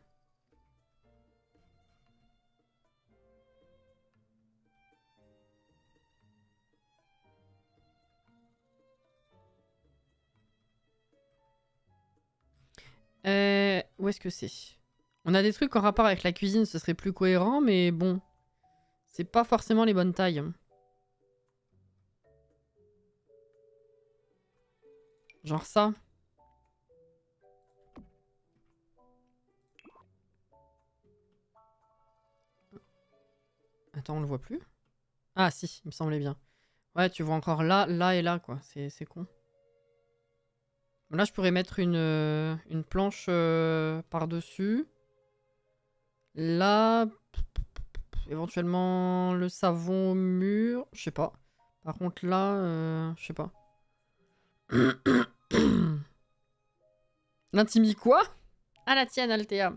Où est-ce que c'est? On a des trucs en rapport avec la cuisine, ce serait plus cohérent, mais bon. C'est pas forcément les bonnes tailles. Genre ça. Attends, on le voit plus? Ah si, il me semblait bien. Ouais, tu vois encore là, là et là, quoi. C'est con. Là, je pourrais mettre une planche par-dessus. Là, éventuellement le savon au mur. Je sais pas. Par contre, là, je sais pas. L'intimi quoi? À la tienne, Althea.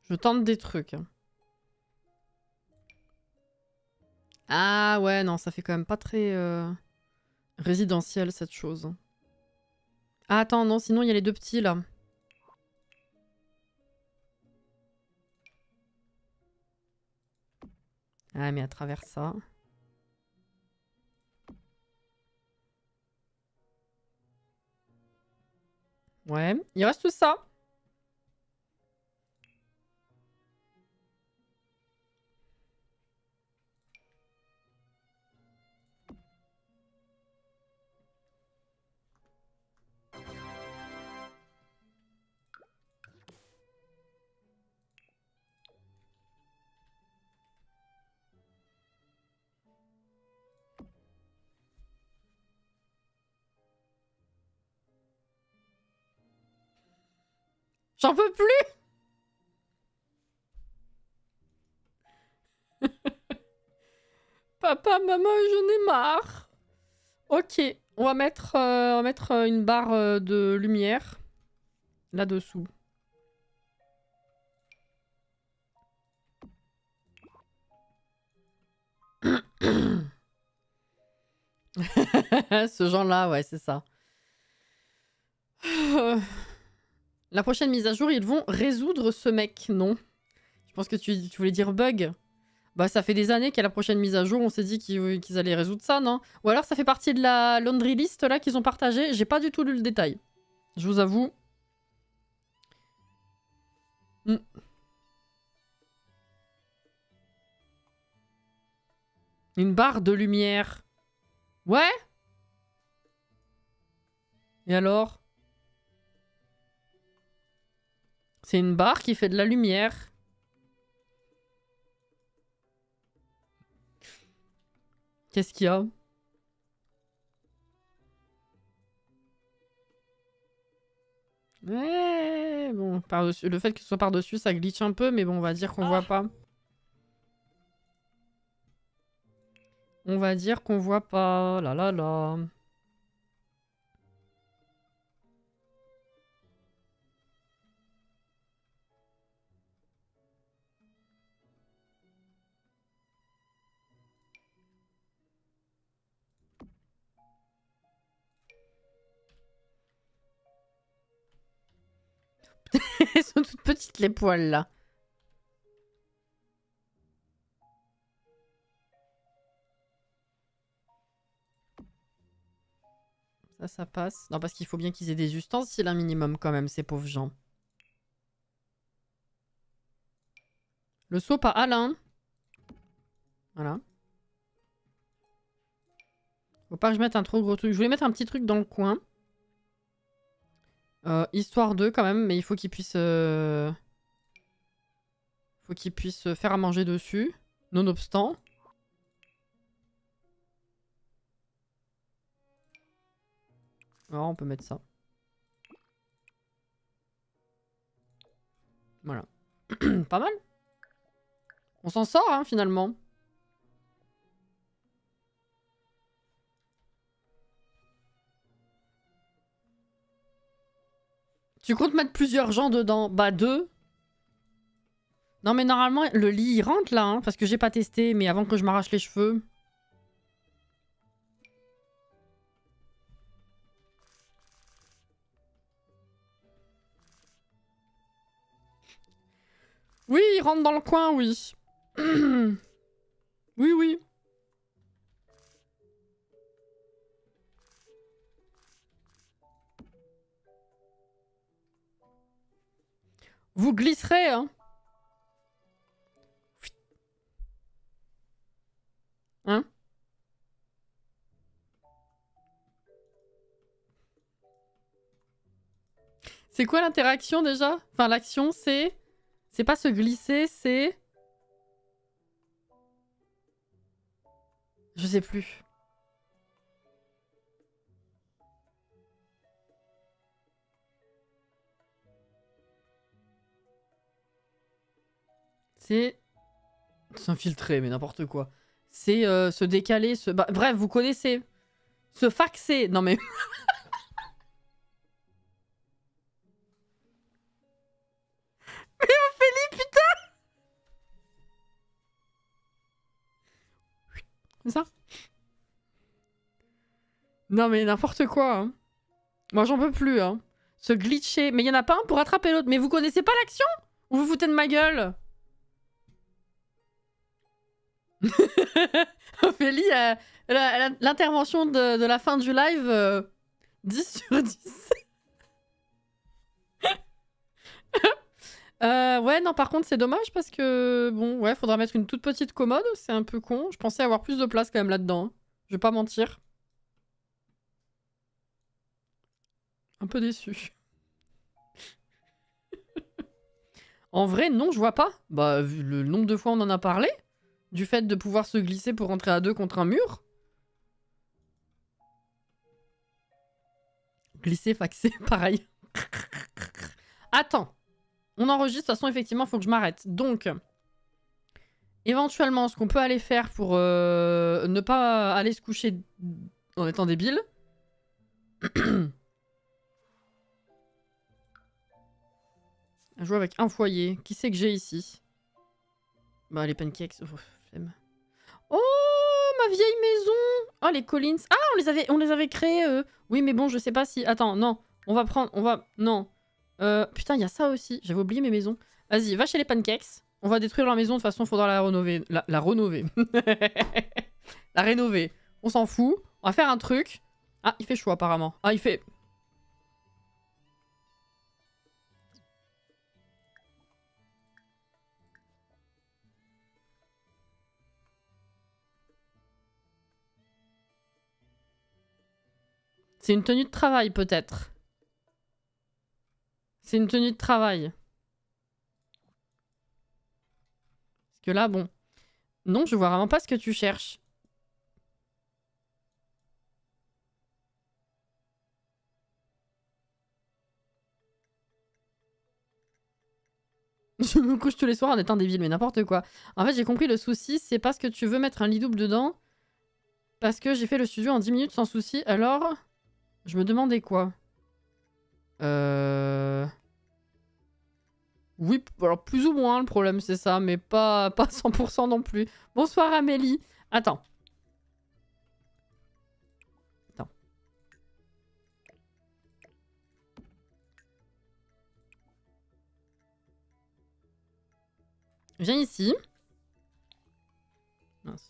Je tente des trucs. Ah ouais, non, ça fait quand même pas très résidentiel cette chose. Ah attends, non, sinon il y a les deux petits là. Ah mais à travers ça... Ouais, il reste ça. J'en peux plus. Papa, maman, j'en ai marre. Ok, on va mettre une barre de lumière là-dessous. Ce genre-là, ouais, c'est ça. La prochaine mise à jour, ils vont résoudre ce mec, non? Je pense que tu voulais dire bug. Bah, ça fait des années qu'à la prochaine mise à jour, on s'est dit qu'ils allaient résoudre ça, non? Ou alors ça fait partie de la laundry list là qu'ils ont partagé. J'ai pas du tout lu le détail. Je vous avoue. Une barre de lumière. Ouais? Et alors? C'est une barre qui fait de la lumière. Qu'est-ce qu'il y a? Ouais, bon, par-dessus, le fait que ce soit par-dessus, ça glitch un peu, mais bon, on va dire qu'on voit pas. On va dire qu'on voit pas. Là là là. Elles sont toutes petites les poils là. Ça passe. Non, parce qu'il faut bien qu'ils aient des ustensiles un minimum quand même, ces pauvres gens. Le seau pas Alain. Voilà. Faut pas que je mette un trop gros truc. Je voulais mettre un petit truc dans le coin. Histoire d'eux quand même, mais il faut qu'ils puissent... Faut qu'ils puissent faire à manger dessus. Nonobstant. Alors, on peut mettre ça. Voilà. Pas mal. On s'en sort, hein, finalement. Tu comptes mettre plusieurs gens dedans? Bah, 2. Non, mais normalement, le lit, il rentre, là, hein, parce que j'ai pas testé, mais avant que je m'arrache les cheveux... Oui, il rentre dans le coin, oui. Oui, oui. Vous glisserez, hein. Hein? C'est quoi l'interaction, déjà? Enfin, l'action, c'est... C'est pas se glisser, c'est... Je sais plus. C'est... S'infiltrer, mais n'importe quoi. C'est se décaler, se... Bah, bref, vous connaissez. Se faxer. Non mais... Mais Ophélie, putain! C'est ça? Non mais n'importe quoi. Hein. Moi j'en peux plus. Hein. Se glitcher. Mais il y en a pas un pour attraper l'autre. Mais vous connaissez pas l'action? Ou vous foutez de ma gueule? Ophélie, l'intervention de la fin du live, 10 sur 10. Ouais, non, par contre, c'est dommage parce que, bon, ouais, faudra mettre une toute petite commode. C'est un peu con. Je pensais avoir plus de place quand même là-dedans. Hein. Je vais pas mentir. Un peu déçu. En vrai, non, je vois pas. Bah, vu le nombre de fois on en a parlé, du fait de pouvoir se glisser pour rentrer à deux contre un mur. Glisser, faxer, pareil. Attends. On enregistre, de toute façon, effectivement, il faut que je m'arrête. Donc, éventuellement, ce qu'on peut aller faire pour ne pas aller se coucher en étant débile. Jouer avec un foyer. Qui c'est que j'ai ici? Bah, les pancakes. Oh, ma vieille maison. Oh, les Collins. Ah, on les avait créés. Oui, mais bon, je sais pas si... Attends, non. On va prendre... Non. Putain, il y a ça aussi. J'avais oublié mes maisons. Vas-y, va chez les pancakes. On va détruire leur maison. De toute façon, il faudra la rénover. La rénover. La rénover. On s'en fout. On va faire un truc. Ah, il fait chaud apparemment. Ah, il fait... C'est une tenue de travail, peut-être. C'est une tenue de travail. Parce que là, bon... Non, je vois vraiment pas ce que tu cherches. Je me couche tous les soirs en étant débile, mais n'importe quoi. En fait, j'ai compris le souci, c'est parce que tu veux mettre un lit double dedans. Parce que j'ai fait le studio en 10 minutes sans souci, alors... Je me demandais quoi. Oui, alors plus ou moins, le problème c'est ça, mais pas 100% non plus. Bonsoir Amélie. Attends. Viens ici. Mince.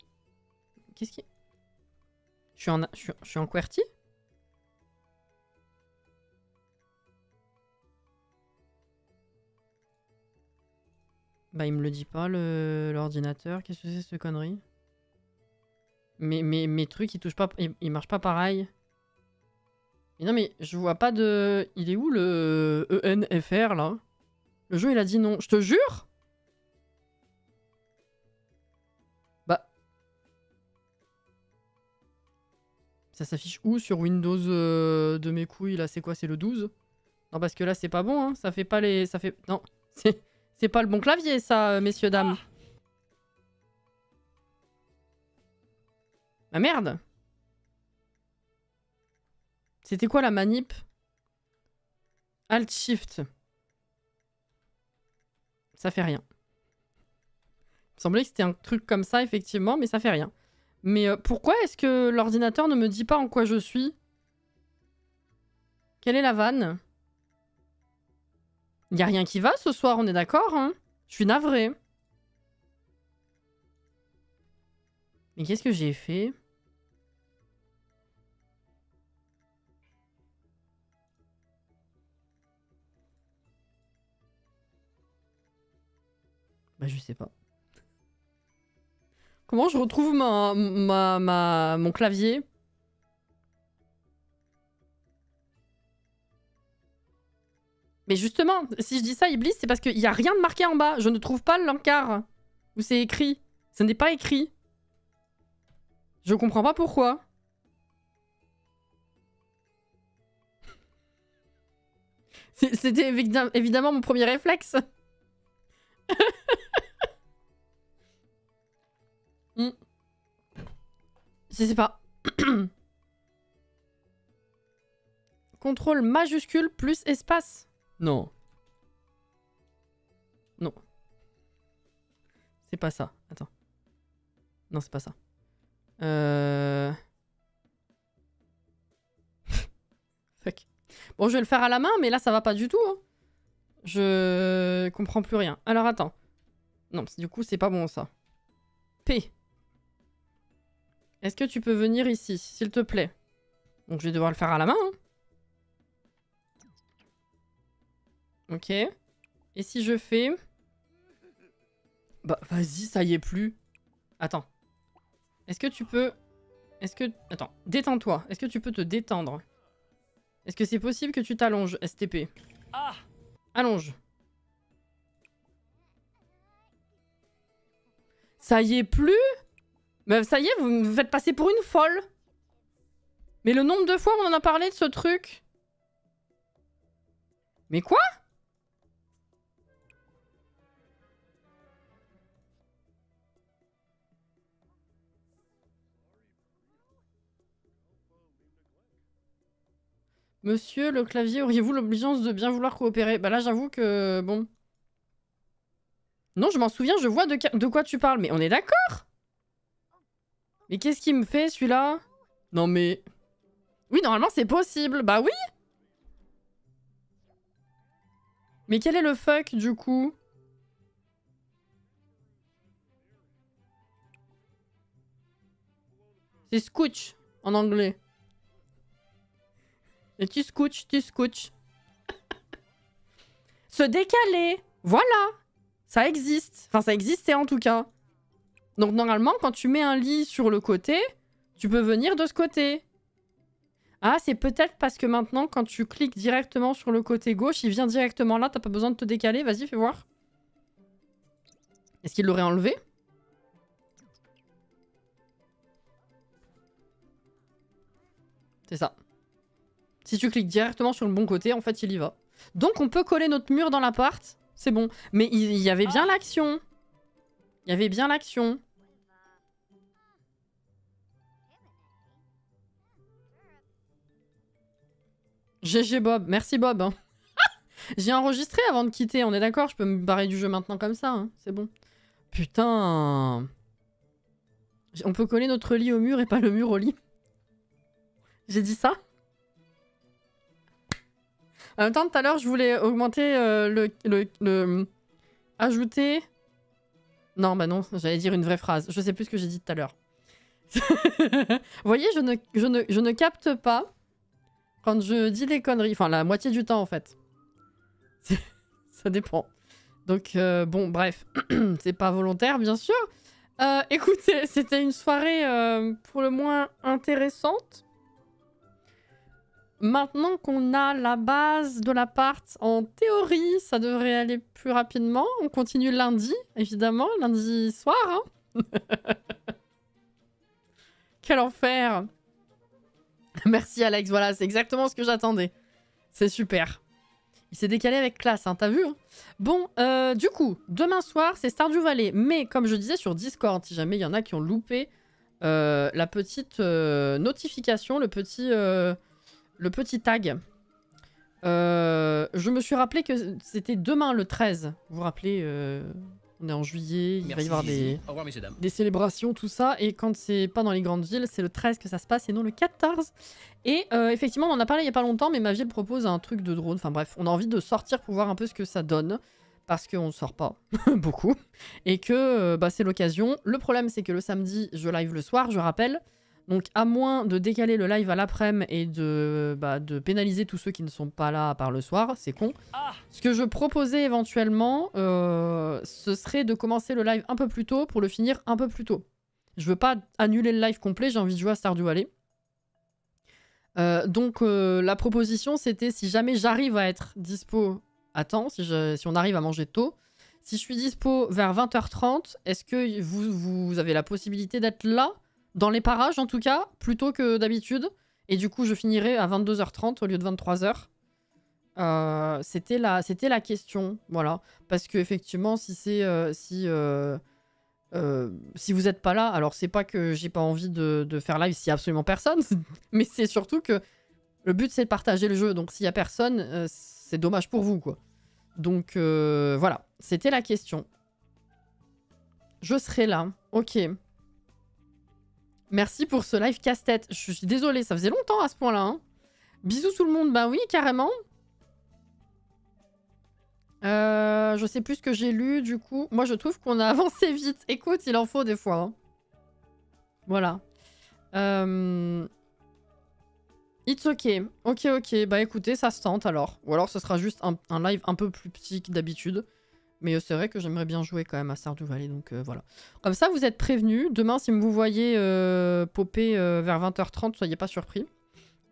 Qu'est-ce qui... Je suis en QWERTY? Bah il me le dit pas l'ordinateur. Qu'est-ce que c'est cette connerie? Mais mes trucs ils touchent pas... Ils marchent pas pareil. Mais non mais je vois pas de... Il est où le ENFR là? Le jeu il a dit non. Je te jure? Bah... Ça s'affiche où sur Windows de mes couilles là? C'est quoi? C'est le 12? Non parce que là c'est pas bon hein. Ça fait pas les... Ça fait... Non. C'est pas le bon clavier ça, messieurs, dames. Ah merde! C'était quoi la manip? Alt Shift. Ça fait rien. Il me semblait que c'était un truc comme ça, effectivement, mais ça fait rien. Mais pourquoi est-ce que l'ordinateur ne me dit pas en quoi je suis? Quelle est la vanne? Y a rien qui va ce soir, on est d'accord, hein? Je suis navrée. Mais qu'est-ce que j'ai fait? Bah je sais pas. Comment je retrouve mon clavier? Mais justement, si je dis ça, Iblis, c'est parce qu'il n'y a rien de marqué en bas. Je ne trouve pas l'encart où c'est écrit. Ce n'est pas écrit. Je comprends pas pourquoi. C'était évidemment mon premier réflexe. Je sais pas. Contrôle majuscule plus espace. Non. Non. C'est pas ça. Attends. Non, c'est pas ça. Fuck. Bon, je vais le faire à la main, mais là, ça va pas du tout. Hein. Je comprends plus rien. Alors, attends. Non, du coup, c'est pas bon, ça. P. Est-ce que tu peux venir ici, s'il te plaît? Donc, je vais devoir le faire à la main. Hein. Ok. Et si je fais... Bah, vas-y, ça y est plus. Attends. Est-ce que tu peux... Est-ce que... Attends, détends-toi. Est-ce que tu peux te détendre? Est-ce que c'est possible que tu t'allonges, STP? Ah! Allonge. Ça y est plus? Mais ça y est, vous me faites passer pour une folle. Mais le nombre de fois où on en a parlé de ce truc. Mais quoi? Monsieur, le clavier, auriez-vous l'obligeance de bien vouloir coopérer? Bah là, j'avoue que... Bon. Non, je m'en souviens, je vois de quoi tu parles. Mais on est d'accord? Mais qu'est-ce qu'il me fait, celui-là? Non, mais... Oui, normalement, c'est possible. Bah oui! Mais quel est le fuck, du coup? C'est scooch, en anglais. Et tu scooches, tu scooches. Se décaler. Voilà. Ça existe. Enfin, ça existait en tout cas. Donc normalement, quand tu mets un lit sur le côté, tu peux venir de ce côté. Ah, c'est peut-être parce que maintenant, quand tu cliques directement sur le côté gauche, il vient directement là. T'as pas besoin de te décaler. Vas-y, fais voir. Est-ce qu'il l'aurait enlevé? C'est ça. Si tu cliques directement sur le bon côté, en fait, il y va. Donc, on peut coller notre mur dans l'appart. C'est bon. Mais il y avait bien l'action. Il y avait bien l'action. GG Bob. Merci Bob. Hein. J'ai enregistré avant de quitter. On est d'accord? Je peux me barrer du jeu maintenant comme ça. Hein. C'est bon. Putain. On peut coller notre lit au mur et pas le mur au lit. J'ai dit ça? En même temps, tout à l'heure, je voulais augmenter ajouter... Non, bah non, j'allais dire une vraie phrase. Je sais plus ce que j'ai dit tout à l'heure. Vous voyez, je ne capte pas quand je dis des conneries. Enfin, la moitié du temps, en fait. Ça dépend. Donc, bon, bref. C'est pas volontaire, bien sûr. Écoutez, c'était une soirée pour le moins intéressante. Maintenant qu'on a la base de l'appart, en théorie, ça devrait aller plus rapidement. On continue lundi, évidemment, lundi soir. Hein. Quel enfer! Merci Alex, voilà, c'est exactement ce que j'attendais. C'est super. Il s'est décalé avec classe, hein, t'as vu hein. Bon, du coup, demain soir, c'est Stardew Valley. Mais comme je disais sur Discord, si jamais il y en a qui ont loupé la petite notification, le petit tag. Je me suis rappelé que c'était demain le 13. Vous vous rappelez, on est en juillet, il va y avoir des célébrations, tout ça. Et quand c'est pas dans les grandes villes, c'est le 13 que ça se passe et non le 14. Et effectivement, on en a parlé il y a pas longtemps, mais ma ville propose un truc de drone. Enfin bref, on a envie de sortir pour voir un peu ce que ça donne. Parce qu'on ne sort pas beaucoup. Et que c'est l'occasion. Le problème, c'est que le samedi, je live le soir, je rappelle. Donc, à moins de décaler le live à l'après-midi et de pénaliser tous ceux qui ne sont pas là à part le soir, c'est con. Ce que je proposais éventuellement, ce serait de commencer le live un peu plus tôt pour le finir un peu plus tôt. Je veux pas annuler le live complet, j'ai envie de jouer à Stardew Valley. Donc, la proposition, c'était si jamais j'arrive à être dispo à temps, si on arrive à manger tôt, si je suis dispo vers 20h30, est-ce que vous avez la possibilité d'être là dans les parages, en tout cas, plutôt que d'habitude. Et du coup, je finirai à 22h30 au lieu de 23h. C'était la question, voilà. Parce que effectivement, si vous n'êtes pas là, alors c'est pas que j'ai pas envie de faire live s'il y a absolument personne, mais c'est surtout que le but, c'est de partager le jeu. Donc, s'il y a personne, c'est dommage pour vous, quoi. Donc, voilà. C'était la question. Je serai là. Ok. Merci pour ce live casse-tête. Je suis désolée, ça faisait longtemps à ce point-là. Hein. Bisous tout le monde. Bah oui, carrément. Je sais plus ce que j'ai lu, du coup. Moi, je trouve qu'on a avancé vite. Écoute, il en faut des fois. Hein. Voilà. It's ok. Ok. Bah écoutez, ça se tente alors. Ou alors ce sera juste un live un peu plus petit que d'habitude. Mais c'est vrai que j'aimerais bien jouer quand même à Stardew Valley, donc voilà. Comme ça, vous êtes prévenus. Demain, si vous voyez popper vers 20h30, soyez pas surpris.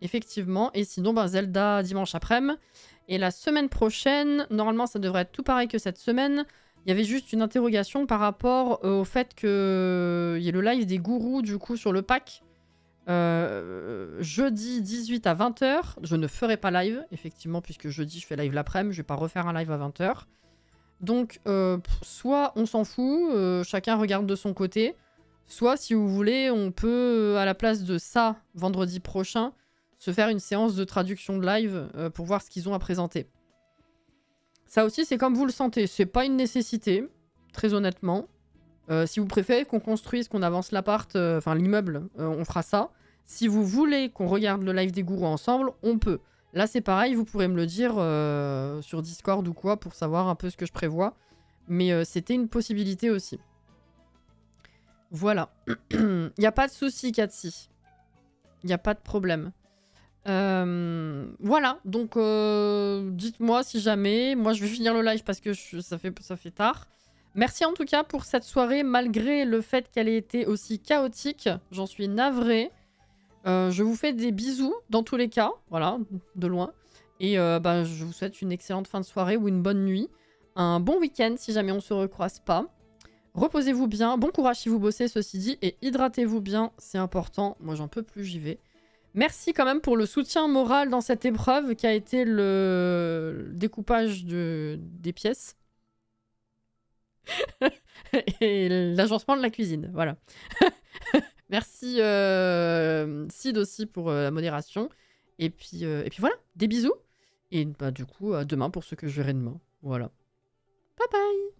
Effectivement. Et sinon, bah, Zelda dimanche après-midi. Et la semaine prochaine, normalement, ça devrait être tout pareil que cette semaine. Il y avait juste une interrogation par rapport au fait qu'il y ait le live des gourous, du coup, sur le pack. Jeudi 18 à 20h. Je ne ferai pas live, effectivement, puisque jeudi, je fais live l'après-midi. Je vais pas refaire un live à 20h. Donc, soit on s'en fout, chacun regarde de son côté. Soit, si vous voulez, on peut, à la place de ça, vendredi prochain, se faire une séance de traduction de live pour voir ce qu'ils ont à présenter. Ça aussi, c'est comme vous le sentez. C'est pas une nécessité, très honnêtement. Si vous préférez qu'on construise, qu'on avance l'appart, enfin l'immeuble, on fera ça. Si vous voulez qu'on regarde le live des gourous ensemble, on peut. Là, c'est pareil, vous pourrez me le dire sur Discord ou quoi pour savoir un peu ce que je prévois. Mais c'était une possibilité aussi. Voilà. Il n'y a pas de souci, Cathy. Il n'y a pas de problème. Voilà, donc dites-moi si jamais. Moi, je vais finir le live parce que ça fait tard. Merci en tout cas pour cette soirée, malgré le fait qu'elle ait été aussi chaotique. J'en suis navrée. Je vous fais des bisous dans tous les cas, voilà, de loin. Et bah, je vous souhaite une excellente fin de soirée ou une bonne nuit. Un bon week-end si jamais on se recroise pas. Reposez-vous bien, bon courage si vous bossez, ceci dit, et hydratez-vous bien, c'est important. Moi, j'en peux plus, j'y vais. Merci quand même pour le soutien moral dans cette épreuve qui a été le découpage des pièces. Et l'agencement de la cuisine, voilà. Merci Sid aussi pour la modération. Et puis voilà, des bisous. Et bah, du coup, à demain pour ceux que je verrai demain. Voilà. Bye bye.